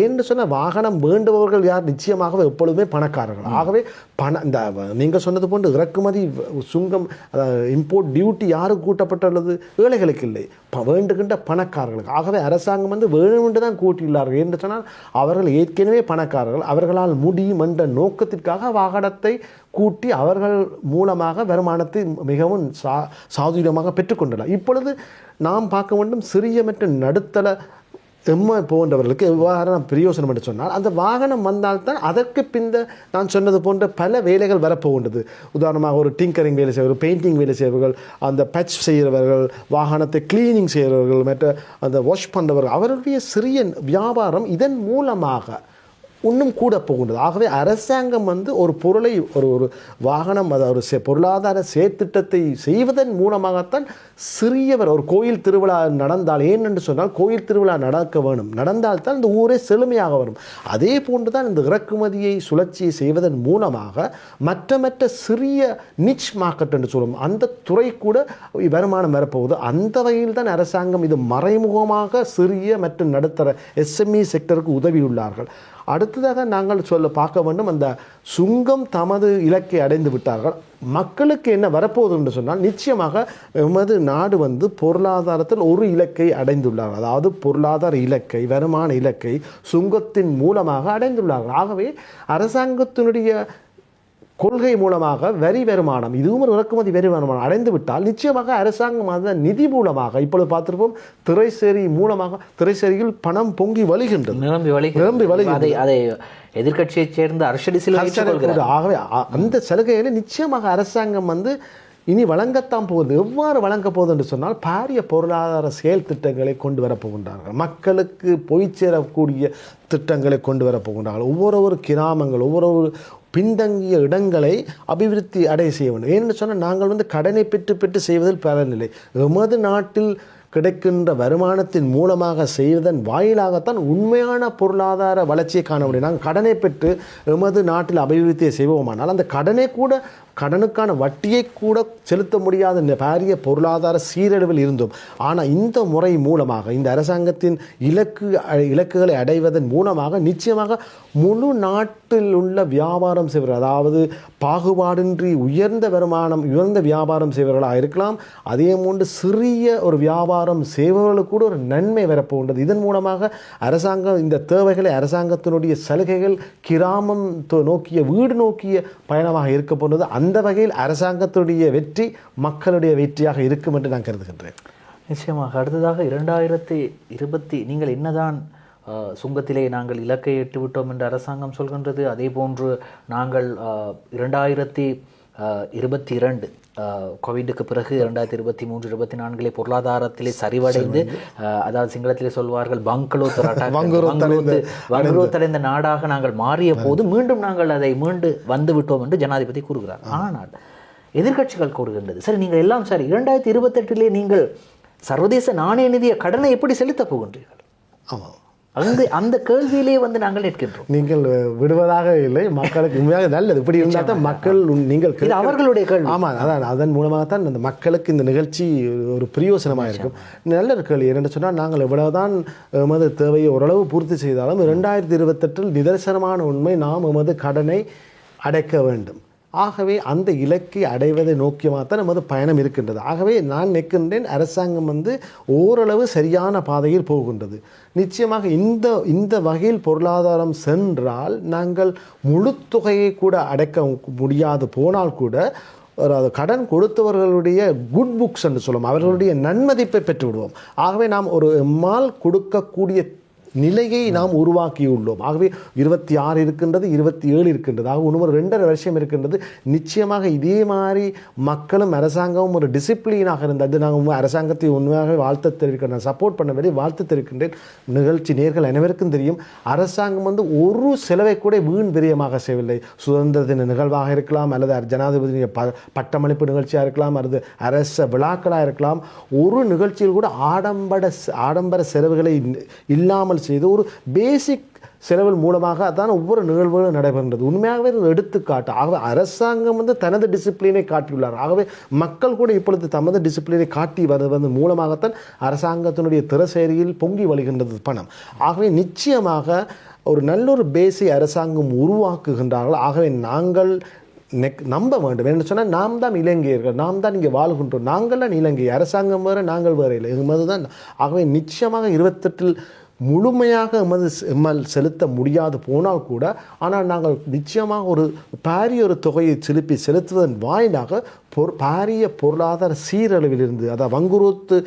ஏன்னு சொன்னால் வாகனம் வேண்டுபவர்கள் யார்? நிச்சயமாக எப்பொழுதுமே பணக்காரர்கள். ஆகவே இந்த நீங்கள் சொன்னது போன்று இறக்குமதி சுங்கம், இம்போர்ட் டியூட்டி யாருக்கு கூட்டப்பட்டுள்ளது? ஏழைகளுக்கு இல்லை, வேண்டுகின்ற பணக்காரர்களுக்கு. ஆகவே அரசாங்கம் வேணுமென்று தான் கூட்டியுள்ளார்கள். என்று சொன்னால் அவர்கள் ஏற்கனவே பணக்காரர்கள், அவர்களால் முடியும் என்ற நோக்கத்திற்காக வாகனத்தை கூட்டி அவர்கள் மூலமாக வருமானத்தை மிகவும் சாதுரியமாக பெற்றுக்கொண்டனர். இப்பொழுது நாம் பார்க்க வேண்டும், சிறிய மற்றும் நடுத்தர போன்றவர்களுக்கு எவ்வாறு பிரயோசனம் என்று சொன்னால், அந்த வாகனம் வந்தால்தான் அதற்கு நான் சொன்னது போன்ற பல வேலைகள் வரப்போகின்றது. உதாரணமாக ஒரு டிங்கரிங் வேலை செய்வர்கள், பெயிண்டிங் வேலை செய்வர்கள், அந்த பட்ச் செய்கிறவர்கள், வாகனத்தை கிளீனிங் செய்கிறவர்கள், மற்ற அந்த வாஷ் பண்ணுறவர்கள், அவர்களுடைய சிறிய வியாபாரம் இதன் மூலமாக இன்னும் கூட போகின்றது. ஆகவே அரசாங்கம் ஒரு பொருளை ஒரு வாகனம், அதாவது பொருளாதார செயற்திட்டத்தை செய்வதன் மூலமாகத்தான் சிறியவர் ஒரு கோயில் திருவிழா நடந்தால், ஏனென்று சொன்னால் கோயில் திருவிழா நடக்க வேணும், நடந்தால்தான் இந்த ஊரே செழுமையாக வரும். அதே போன்று தான் இந்த இறக்குமதியை சுழற்சியை செய்வதன் மூலமாக மற்ற சிறிய நிச் மார்க்கெட் என்று சொல்லும் அந்த துறை கூட வருமானம் வரப்போகுது. அந்த வகையில் தான் அரசாங்கம் இது மறைமுகமாக சிறிய மற்றும் நடுத்தர SME செக்டருக்கு உதவியுள்ளார்கள். அடுத்ததாக நாங்கள் பார்க்க வேண்டும், அந்த சுங்கம் தமது இலக்கை அடைந்து விட்டார்கள். மக்களுக்கு என்ன வரப்போகுது என்று சொன்னால், நிச்சயமாக எமது நாடு பொருளாதாரத்தில் ஒரு இலக்கை அடைந்துள்ளார்கள். அதாவது பொருளாதார இலக்கை, வருமான இலக்கை சுங்கத்தின் மூலமாக அடைந்துள்ளார்கள். ஆகவே அரசாங்கத்தினுடைய கொள்கை மூலமாக வரி வருமானம், இதுவும் ஒரு இறக்குமதி வரி வருமானம் அடைந்து விட்டால் நிச்சயமாக அரசாங்கம் அந்த நிதி மூலமாக, இப்பொழுது பார்த்திருப்போம், திரைசேரியில் பணம் பொங்கி வழிகின்றது, நிரம்பி வழிகின்றது. அதை எதிர்கட்சியைச் சேர்ந்த அரசியல் சில. ஆகவே அந்த சலுகைகளை நிச்சயமாக அரசாங்கம் இனி வழங்கத்தான் போகுது. எவ்வாறு வழங்க போகுது என்று சொன்னால், பாரிய பொருளாதார செயல் திட்டங்களை கொண்டு வரப்போகின்றார்கள். மக்களுக்கு போய் சேரக்கூடிய திட்டங்களை கொண்டு வரப்போகின்றார்கள். ஒவ்வொரு கிராமங்கள், ஒவ்வொரு பின்தங்கிய இடங்களை அபிவிருத்தி அடைய செய்ய வேண்டும். ஏன்னு சொன்னால், நாங்கள் கடனை பெற்று செய்வதில் பலனில்லை. எமது நாட்டில் கிடைக்கின்ற வருமானத்தின் மூலமாக செய்வதன் வாயிலாகத்தான் உண்மையான பொருளாதார வளர்ச்சியை காண முடியும். நாங்கள் கடனை பெற்று எமது நாட்டில் அபிவிருத்தியை செய்வோமானால் அந்த கடனை கூட கடனுக்கான வட்டியை கூட செலுத்த முடியாத இந்த பாரிய பொருளாதார சீரழிவில் இருந்தோம். ஆனால் இந்த முறை மூலமாக இந்த அரசாங்கத்தின் இலக்குகளை அடைவதன் மூலமாக நிச்சயமாக முழு நாட்டில் உள்ள வியாபாரம் செய்வர்கள், அதாவது பாகுபாடின்றி உயர்ந்த வியாபாரம் செய்வர்களாக இருக்கலாம், அதே போன்று சிறிய ஒரு வியாபாரம் செய்வர்களுக்கு கூட ஒரு நன்மை வரப்போகின்றது. இதன் மூலமாக அரசாங்கம் இந்த தேவைகளை, அரசாங்கத்தினுடைய சலுகைகள் கிராமம் நோக்கிய, வீடு நோக்கிய பயணமாக இருக்க போன்றது. அந்த வகையில் அரசாங்கத்துடைய வெற்றி மக்களுடைய வெற்றியாக இருக்கும் என்று நான் கருதுகின்றேன். நிச்சயமாக. அடுத்ததாக 2020 நீங்கள் என்னதான் சுங்கத்திலே நாங்கள் இலக்கை எட்டுவிட்டோம் என்று அரசாங்கம் சொல்கின்றது, அதே போன்று நாங்கள் 2022 கோவிடுக்கு பிறகு 2023 24 பொருளாதாரத்திலே சரிவடைந்து, அதாவது சிங்களத்திலே சொல்வார்கள் வங்குரோத்தடைந்த நாடாக நாங்கள் மாறிய போது மீண்டும் நாங்கள் அதை மீண்டு வந்து விட்டோம் என்று ஜனாதிபதி கூறுகிறார். ஆனால் எதிர்க்கட்சிகள் கூறுகின்றது, சரி நீங்கள் எல்லாம் சரி, 2028 நீங்கள் சர்வதேச நாணய நிதிய கடனை எப்படி செலுத்தப் போகின்றீர்கள்? ஆமாம், அந்த கேள்வியிலே வந்து நாங்கள் நிற்கின்றோம். நீங்கள் விடுவதாக இல்லை, மக்களுக்கு உண்மையாக நல்லது. இப்படி இருந்தால் தான் மக்கள் நீங்கள் அவர்களுடைய கேள்வி. ஆமாம், அதான் அதன் மூலமாகத்தான் அந்த மக்களுக்கு இந்த நிகழ்ச்சி ஒரு பிரயோசனமாக இருக்கும். நல்ல ஒரு கேள்வி. என்னென்னு சொன்னால், நாங்கள் எவ்வளவுதான் எமது தேவையை ஓரளவு பூர்த்தி செய்தாலும் 2028 நிதர்சனமான உண்மை, நாம் எமது கடனை அடைக்க வேண்டும். ஆகவே அந்த இலக்கை அடைவதை நோக்கியமாகத்தான் நமது பயணம் இருக்கின்றது. ஆகவே நான் நிற்கின்றேன், அரசாங்கம் வந்து ஓரளவு சரியான பாதையில் போகின்றது. நிச்சயமாக இந்த வகையில் பொருளாதாரம் சென்றால் நாங்கள் முழு தொகையை கூட அடைக்க முடியாது போனால் கூட கடன் கொடுத்தவர்களுடைய குட் புக்ஸ் என்று சொல்லுவோம், அவர்களுடைய நன்மதிப்பை பெற்று விடுவோம். ஆகவே நாம் ஒரு எம்மால் கொடுக்கக்கூடிய நிலையை நாம் உருவாக்கியுள்ளோம். ஆகவே 26 இருக்கின்றது, 27 இருக்கின்றது, ஆக இன்னும் 2.5 வருஷம் இருக்கின்றது. நிச்சயமாக இதே மாதிரி மக்களும் அரசாங்கமும் ஒரு டிசிப்ளினாக இருந்தது. நாங்கள் அரசாங்கத்தை உண்மையாக வாழ்த்து தெரிவிக்கிறேன், சப்போர்ட் பண்ண வாழ்த்து தெரிவிக்கின்றேன். நிகழ்ச்சி நேர்கள் அனைவருக்கும் தெரியும், அரசாங்கம் வந்து ஒரு செலவை கூட வீண் விரயமாக செய்யவில்லை. சுதந்திர தின நிகழ்வாக இருக்கலாம், அல்லது ஜனாதிபதி பட்டமளிப்பு நிகழ்ச்சியாக இருக்கலாம், அல்லது அரச விழாக்களாக இருக்கலாம், ஒரு நிகழ்ச்சியில் கூட ஆடம்பர செலவுகளை இல்லாமல் செய்து ஒரு பேசிக் செலவில் மூலமாக தான் ஒவ்வொரு நிகழ்வுகளும் நடைபெறுகிறது. உண்மையாகவே ஒரு எடுத்துக்காட்டு. ஆகவே அரசாங்கம் வந்து தனது டிசிப்ளினை காட்டியுள்ளார். ஆகவே மக்கள் கூட இப்பொழுது தமது டிசிப்ளினை காட்டி வருவதன் மூலமாகத்தான் அரசாங்கத்தினுடைய திறசேரியில் பொங்கி வழிகின்றது பணம். ஆகவே நிச்சயமாக ஒரு நல்லொரு பேஸை அரசாங்கம் உருவாக்குகின்றார்கள். ஆகவே நாங்கள் நம்ப வேண்டும் என்று சொன்னால், நாம் தான் இலங்கையர்கள், நாம் தான் இங்கே வாழ்கின்றோம், நாங்கள் தான் இலங்கை, அரசாங்கம் வேறு நாங்கள் வேறு இல்லை, இதுதான். ஆகவே நிச்சயமாக 28 முழுமையாக எம்மால் செலுத்த முடியாது போனால் கூட, ஆனால் நாங்கள் நிச்சயமாக ஒரு பாரிய ஒரு தொகையை செலுத்துவதன் வாயிலாக பாரிய பொருளாதார சீரழிவிலிருந்து, அதாவது வங்குரோத்து,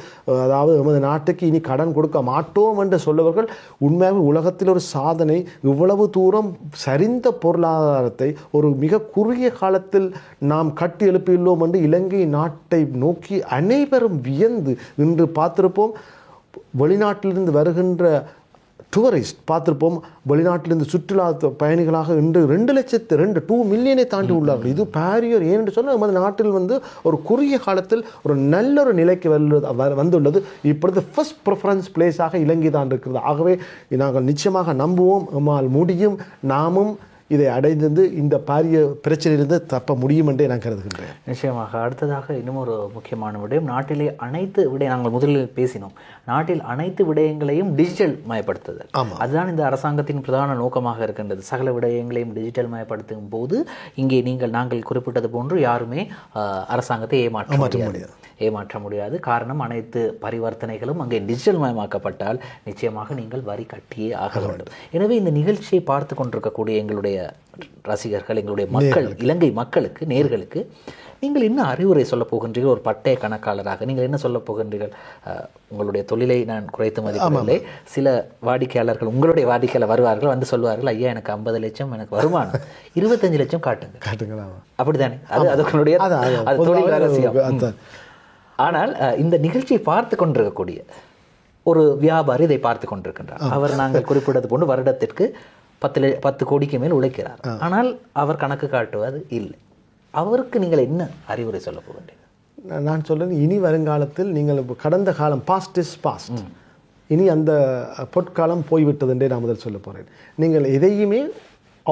அதாவது எமது நாட்டுக்கு இனி கடன் கொடுக்க மாட்டோம் என்று சொல்லுவர்கள் உண்மையாக உலகத்தில் ஒரு சாதனை. இவ்வளவு தூரம் சரிந்த பொருளாதாரத்தை ஒரு மிக குறுகிய காலத்தில் நாம் கட்டி எழுப்பியுள்ளோம் என்று இலங்கை நாட்டை நோக்கி அனைவரும் வியந்து இன்று பார்த்திருப்போம். வெளிநாட்டிலிருந்து வருகின்ற டூரிஸ்ட் பார்த்துருப்போம், வெளிநாட்டிலிருந்து சுற்றுலா பயணிகளாக இன்று 2 மில்லியனை தாண்டி உள்ளார்கள். இது பாரியர். ஏனென்று சொன்னால், நமது நாட்டில் வந்து ஒரு குறுகிய காலத்தில் ஒரு நல்ல ஒரு நிலைக்கு வந்துள்ளது. இப்பொழுது ஃபர்ஸ்ட் ப்ரிஃபரன்ஸ் பிளேஸாக இலங்கை தான் இருக்கிறது. ஆகவே நாங்கள் நிச்சயமாக நம்புவோம், நம்மால் முடியும், நாமும் இதை அடைந்து இந்த பாரிய பிரச்சனையிலிருந்து தப்ப முடியும் என்றே நான் கருதுகின்றேன். நிச்சயமாக. அடுத்ததாக இன்னும் ஒரு முக்கியமான விடயம், நாட்டிலே அனைத்து நாங்கள் முதலில் பேசினோம், நாட்டில் அனைத்து விடயங்களையும் டிஜிட்டல் மயப்படுத்துதல். அதுதான் இந்த அரசாங்கத்தின் பிரதான நோக்கமாக இருக்கின்றது. சகல விடயங்களையும் டிஜிட்டல் மயப்படுத்தும் போது இங்கே நாங்கள் குறிப்பிட்டது போன்று யாருமே அரசாங்கத்தை ஏமாற்ற முடியாது. காரணம், அனைத்து பரிவர்த்தனைகளும் அங்கே டிஜிட்டல் மயமாக்கப்பட்டால் நிச்சயமாக நீங்கள் வரி கட்டியே ஆக வேண்டும். எனவே இந்த நிகழ்ச்சியை பார்த்து கொண்டிருக்கக்கூடிய எங்களுடைய ரசிகர்கள், எங்களுடைய மக்கள், இலங்கை மக்களுக்கு, நேர்களுக்கு நீங்கள் என்ன அறிவுரை சொல்ல போகின்றீர்கள்? ஒரு பட்டய கணக்காளராக நீங்கள் என்ன சொல்ல போகின்றீர்கள்? உங்களுடைய தொழிலை நான் குறைத்து மதிப்பில்லை. சில வாடிக்கையாளர்கள், உங்களுடைய வாடிக்கையாளர் வருவார்கள், வந்து சொல்வார்கள், ஐயா எனக்கு 50 லட்சம் எனக்கு வருமானம், 25 லட்சம் காட்டுங்களா? அப்படித்தானே? அது தொழில் ரகசியம். ஆனால் இந்த நிகழ்ச்சியை பார்த்து கொண்டிருக்கக்கூடிய ஒரு வியாபாரி இதை பார்த்து கொண்டிருக்கின்றார். அவர் நாங்கள் குறிப்பிட்டது போன்று வருடத்திற்கு 10 கோடிக்கு மேல் உழைக்கிறார். ஆனால் அவர் கணக்கு காட்டுவது இல்லை. அவருக்கு நீங்கள் என்ன அறிவுரை சொல்ல போகின்றீர்கள்? நான் சொல்றது, இனி வருங்காலத்தில் நீங்கள் கடந்த காலம், பாஸ்ட் இஸ் பாஸ்ட், இனி அந்த பொற்காலம் போய்விட்டது என்றே நான் முதல் சொல்ல போகிறேன். நீங்கள் எதையுமே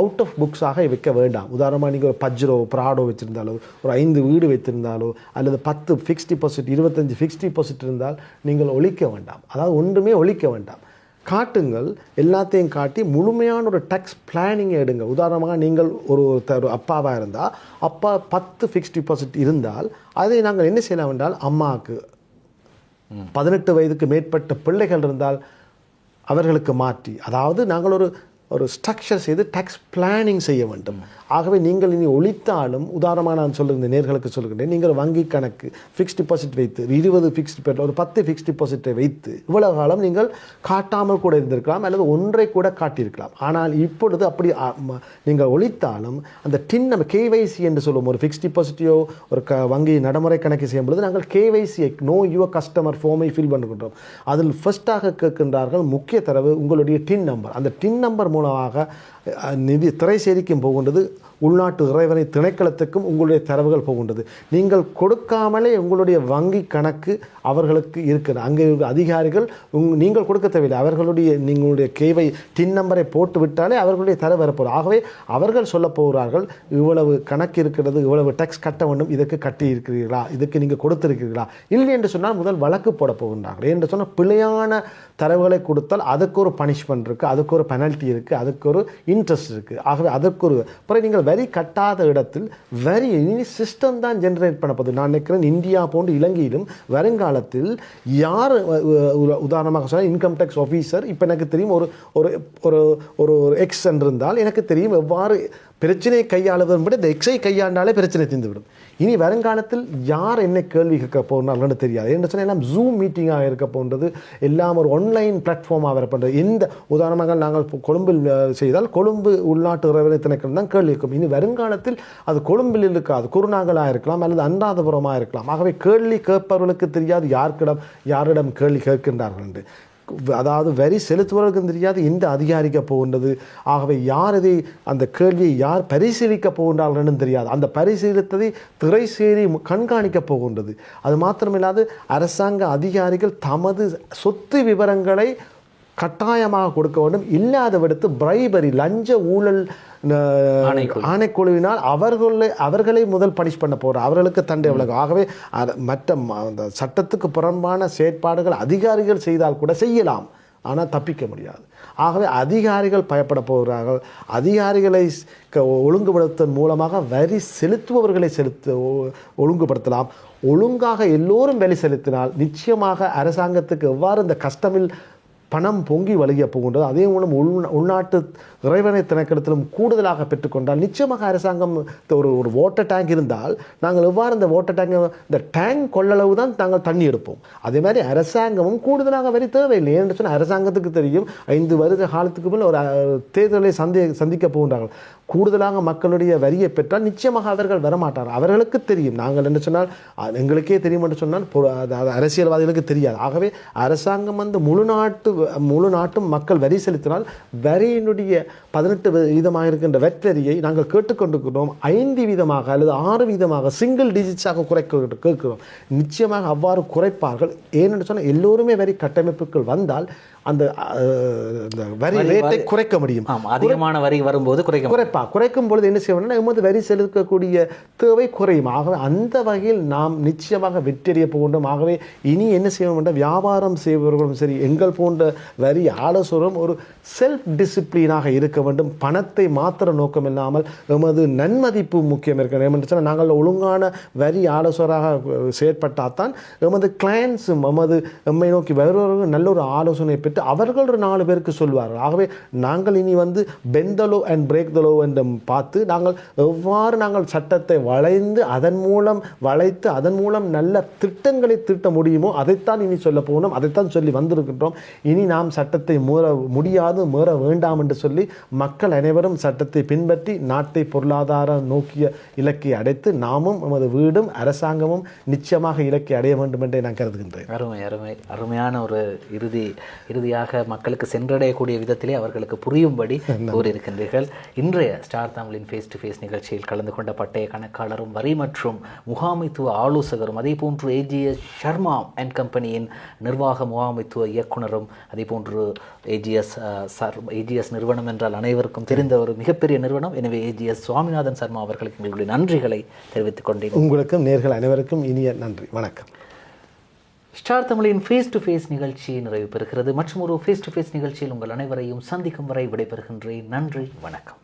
அவுட் ஆஃப் புக்ஸாக வைக்க வேண்டாம். உதாரணமாக நீங்கள் ஒரு பஜ்ரோ ப்ராடோ வச்சுருந்தாலோ, ஒரு 5 வீடு வைத்திருந்தாலோ, அல்லது 10 ஃபிக்ஸ்ட் டிபாசிட் 25 ஃபிக்ஸ்ட் டிபாசிட் இருந்தால் நீங்கள் ஒழிக்க வேண்டாம். அதாவது ஒன்றுமே ஒழிக்க வேண்டாம், காட்டுங்கள். எல்லாத்தையும் காட்டி முழுமையான ஒரு டேக்ஸ் பிளானிங்கை எடுங்க. உதாரணமாக நீங்கள் ஒரு அப்பாவாக இருந்தால், அப்பா 10 ஃபிக்ஸ்ட் டிபாசிட் இருந்தால் அதை நாங்கள் என்ன செய்யலாம் என்றால், அம்மாவுக்கு 18 வயதுக்கு மேற்பட்ட பிள்ளைகள் இருந்தால் அவர்களுக்கு மாற்றி, அதாவது நாங்கள் ஒரு ஸ்ட்ரக்சர் செய்து டேக்ஸ் பிளானிங் செய்ய வேண்டும். ஆகவே நீங்கள் இனி ஒழித்தாலும், உதாரணமாக நான் சொல்லுகிற நேர்களுக்கு சொல்லுகின்றேன், நீங்கள் வங்கி கணக்கு ஃபிக்ஸ்ட் டிபாசிட் வைத்து 20 ஃபிக்ஸ்ட் டிபாசிட், ஒரு 10 ஃபிக்ஸ்ட் டிபாசிட்டை வைத்து இவ்வளவு காலம் நீங்கள் காட்டாமல் கூட இருந்திருக்கலாம், அல்லது ஒன்றை கூட காட்டியிருக்கலாம். ஆனால் இப்பொழுது அப்படி நீங்கள் ஒழித்தாலும் அந்த டின் நம்ம கேவைசி என்று சொல்லுவோம். ஒரு ஃபிக்ஸ்ட் டிபாசிட்டையோ ஒரு வங்கி நடைமுறை கணக்கு செய்யும் பொழுது நாங்கள் கேவைசியை நோ யுவர் கஸ்டமர் ஃபார்மை ஃபில் பண்ணுகின்றோம். அதில் ஃபர்ஸ்டாக கேட்கின்றார்கள் முக்கிய தரவு உங்களுடைய டின் நம்பர். அந்த டின் நம்பர் மூலமாக நிதி திரை சேரிக்கும் போகின்றது, உள்நாட்டு இறைவனை திணைக்களத்துக்கும் உங்களுடைய தரவுகள் போகின்றது. நீங்கள் கொடுக்காமலே உங்களுடைய வங்கி கணக்கு அவர்களுக்கு இருக்கிறது. அங்கே அதிகாரிகள் நீங்கள் கொடுக்க தேவையில்லை, அவர்களுடைய நீங்களுடைய கேவை டின் நம்பரை போட்டு விட்டாலே அவர்களுடைய தரவு வரப்போகும். ஆகவே அவர்கள் சொல்ல போகிறார்கள், இவ்வளவு கணக்கு இருக்கிறது, இவ்வளவு டேக்ஸ் கட்ட வேண்டும், இதற்கு கட்டி இருக்கிறீர்களா, இதுக்கு நீங்கள் கொடுத்திருக்கிறீர்களா, இல்லை என்று சொன்னால் முதல் வழக்கு போட போகின்றார்கள். என்று சொன்னால் பிழையான தரவுகளை கொடுத்தால் அதுக்கு ஒரு பனிஷ்மெண்ட் இருக்குது, அதுக்கு ஒரு பெனல்ட்டி இருக்குது, அதுக்கு ஒரு இன்ட்ரெஸ்ட் இருக்குது. ஆகவே அதற்கு ஒரு பிறகு நீங்கள் வரி கட்டாத இடத்தில் வரி இனி சிஸ்டம் தான் ஜென்ரேட் பண்ணப்போது. நான் நினைக்கிறேன் இந்தியா போன்று இலங்கையிலும் வருங்காலத்தில் யார் உதாரணமாக சொன்னால் இன்கம் டேக்ஸ் ஆஃபீஸர், இப்போ எனக்கு தெரியும் ஒரு ஒரு ஒரு எக்ஸ் என்றிருந்தால் எனக்கு தெரியும் எவ்வாறு பிரச்சனையை கையாளுவதும் விட இந்த எக்ஸை கையாண்டாலே பிரச்சனை தீர்ந்துவிடும். இனி வருங்காலத்தில் யார் என்ன கேள்வி கேட்க போனார்கள்னு தெரியாது. என்ன சொன்னால் எல்லாம் ஜூம் மீட்டிங்காக இருக்க போன்றது, எல்லாம் ஒரு ஆன்லைன் பிளாட்ஃபார்மாக வரப்போன்றது. எந்த உதாரணமாக நாங்கள் கொழும்பில் செய்தால் கொழும்பு உள்நாட்டு இறைவனை திணைக்களம் தான் கேள்வி இருக்கும். இனி வருங்காலத்தில் அது கொழும்பில் இருக்காது, குருநாகலாக இருக்கலாம் அல்லது அனுராதபுரமாக இருக்கலாம். ஆகவே கேள்வி கேட்பவர்களுக்கு தெரியாது யாரிடம் கேள்வி கேட்கின்றார்கள் என்று. அதாவது வரி செலுத்துவர்களுக்கு தெரியாது எந்த அதிகாரிக்க போகின்றது. ஆகவே யார் இதை அந்த கேள்வியை யார் பரிசீலிக்க போகின்றார்கள் தெரியாது. அந்த பரிசீலித்ததை திரைசேரி கண்காணிக்க போகின்றது. அது மாத்திரமில்லாது அரசாங்க அதிகாரிகள் தமது சொத்து விவரங்களை கட்டாயமாக கொடுக்க வேண்டும். இல்லாத விடுத்து பிரைபரி லஞ்ச ஊழல் ஆணைக்குழுவினால் அவர்களை முதல் பனிஷ் பண்ண போகிறார், அவர்களுக்கு தண்டனை விலகும். ஆகவே மற்ற அந்த சட்டத்துக்கு புறம்பான செயற்பாடுகள் அதிகாரிகள் செய்தால் கூட செய்யலாம், ஆனால் தப்பிக்க முடியாது. ஆகவே அதிகாரிகள் பயப்பட போகிறார்கள். அதிகாரிகளை ஒழுங்குபடுத்துவதன் மூலமாக வரி செலுத்துபவர்களை ஒழுங்குபடுத்தலாம். ஒழுங்காக எல்லோரும் வரி செலுத்தினால் நிச்சயமாக அரசாங்கத்துக்கு எவ்வாறு இந்த கஸ்டமில் பணம் பொங்கி வழிய போகின்றது, அதே மூலம் உள்நாட்டு இறைவனை திணைக்களத்திலும் கூடுதலாக பெற்றுக்கொண்டால் நிச்சயமாக அரசாங்கம் ஒரு வாட்டர் டேங்க் இருந்தால் நாங்கள் எவ்வாறு இந்த வாட்டர் டேங்க் இந்த டேங்க் கொள்ளளவு தான் நாங்கள் தண்ணி எடுப்போம். அதே மாதிரி அரசாங்கமும் கூடுதலாக வரி தேவையில்லை. என்று சொன்னால் அரசாங்கத்துக்கு தெரியும் 5 வருட காலத்துக்கு மேல் ஒரு தேர்தலை சந்திக்க போகின்றார்கள். கூடுதலாக மக்களுடைய வரியை பெற்றால் நிச்சயமாக அவர்கள் வரமாட்டார்கள். அவர்களுக்கு தெரியும், நாங்கள் என்று சொன்னால் எங்களுக்கே தெரியும் என்று சொன்னால் அரசியல்வாதிகளுக்கு தெரியாது. ஆகவே அரசாங்கம் வந்து முழு நாட்டும் மக்கள் வரி செலுத்தினால் வரியினுடைய 18% இருக்கின்ற வெட்வரியை நாங்கள் கேட்டுக்கொண்டிருக்கிறோம் 5% அல்லது 6% சிங்கிள் டிஜிட்ஸாக கேட்கிறோம். நிச்சயமாக அவ்வாறு குறைப்பார்கள். ஏனென்று சொன்னால் எல்லோருமே வரி கட்டமைப்புகள் வந்தால் அந்த வரி ரேட்டை குறைக்க முடியும். அதிகமான வரி வரும்போது குறைக்கும் பொழுது என்ன செய்யணும்னா எமது வரி செலுத்தக்கூடிய தேவை குறையும். ஆகவே அந்த வகையில் நாம் நிச்சயமாக வெற்றியடைய போகின்றோம். ஆகவே இனி என்ன செய்யணும் என்றால் வியாபாரம் செய்பவர்களும் சரி, எங்கள் போன்ற வரி ஆலோசகரும் ஒரு செல்ஃப் டிசிப்ளினாக இருக்க வேண்டும். பணத்தை மாத்திர நோக்கம் இல்லாமல் எமது நன்மதிப்பு முக்கியம் இருக்கிறது. என்று சொன்னால் நாங்கள் ஒழுங்கான வரி ஆலோசகராக செயற்பட்டால் தான் எமது கிளையன்ஸும் எம்மை நோக்கி வருபவர்கள் நல்ல ஒரு ஆலோசனை பெற்று அவர்கள் ஒரு 4 பேருக்கு சொல்வார்கள். ஆகவே நாங்கள் இனி வந்து bend the law and break the law என்று பார்த்து நாங்கள் எவ்வாறு நாங்கள் சட்டத்தை வளைத்து அதன் மூலம் நல்ல திட்டங்களை தீட்ட முடியுமோ அதைத்தான் இனி சொல்ல போகணும். அதைத்தான் சொல்லி வந்திருக்கின்றோம். இனி நாம் சட்டத்தை மீற வேண்டாம் என்று சொல்லி மக்கள் அனைவரும் சட்டத்தை பின்பற்றி நாட்டை பொருளாதார நோக்கிய இலக்கை அடைத்து நாமும் நமது வீடும் அரசாங்கமும் நிச்சயமாக இலக்கை அடைய வேண்டும் என்றே நான் கருதுகின்றேன். அருமையான ஒரு இறுதியாக மக்களுக்கு சென்றடையக்கூடிய விதத்திலே அவர்களுக்கு புரியும்படி கூறியிருக்கின்றீர்கள். இன்றைய ஸ்டார் தமிழின் ஃபேஸ் டு ஃபேஸ் நிகழ்ச்சியில் கலந்து கொண்ட பட்டய கணக்காளரும் வரி மற்றும் முகாமைத்துவ ஆலோசகரும் அதே போன்று AGS சர்மா அண்ட் கம்பெனியின் நிர்வாக முகாமைத்துவ இயக்குனரும் அதே போன்று ஏஜிஎஸ் நிறுவனம் என்றால் அனைவருக்கும் தெரிந்த ஒரு மிகப்பெரிய நிறுவனம். எனவே ஏஜிஎஸ் சுவாமிநாதன் சர்மா அவர்களுக்கு எங்களுடைய நன்றிகளை தெரிவித்துக் கொண்டேன். உங்களுக்கும் நேர்கள் அனைவருக்கும் இனிய நன்றி, வணக்கம். ஸ்டார் தமிழின் ஃபேஸ் டு ஃபேஸ் நிகழ்ச்சி நிறைவு பெறுகிறது. மற்றும் ஒரு ஃபேஸ் டு ஃபேஸ் நிகழ்ச்சியில் உங்கள் அனைவரையும் சந்திக்கும் வரை விடைபெறுகின்றேன். நன்றி, வணக்கம்.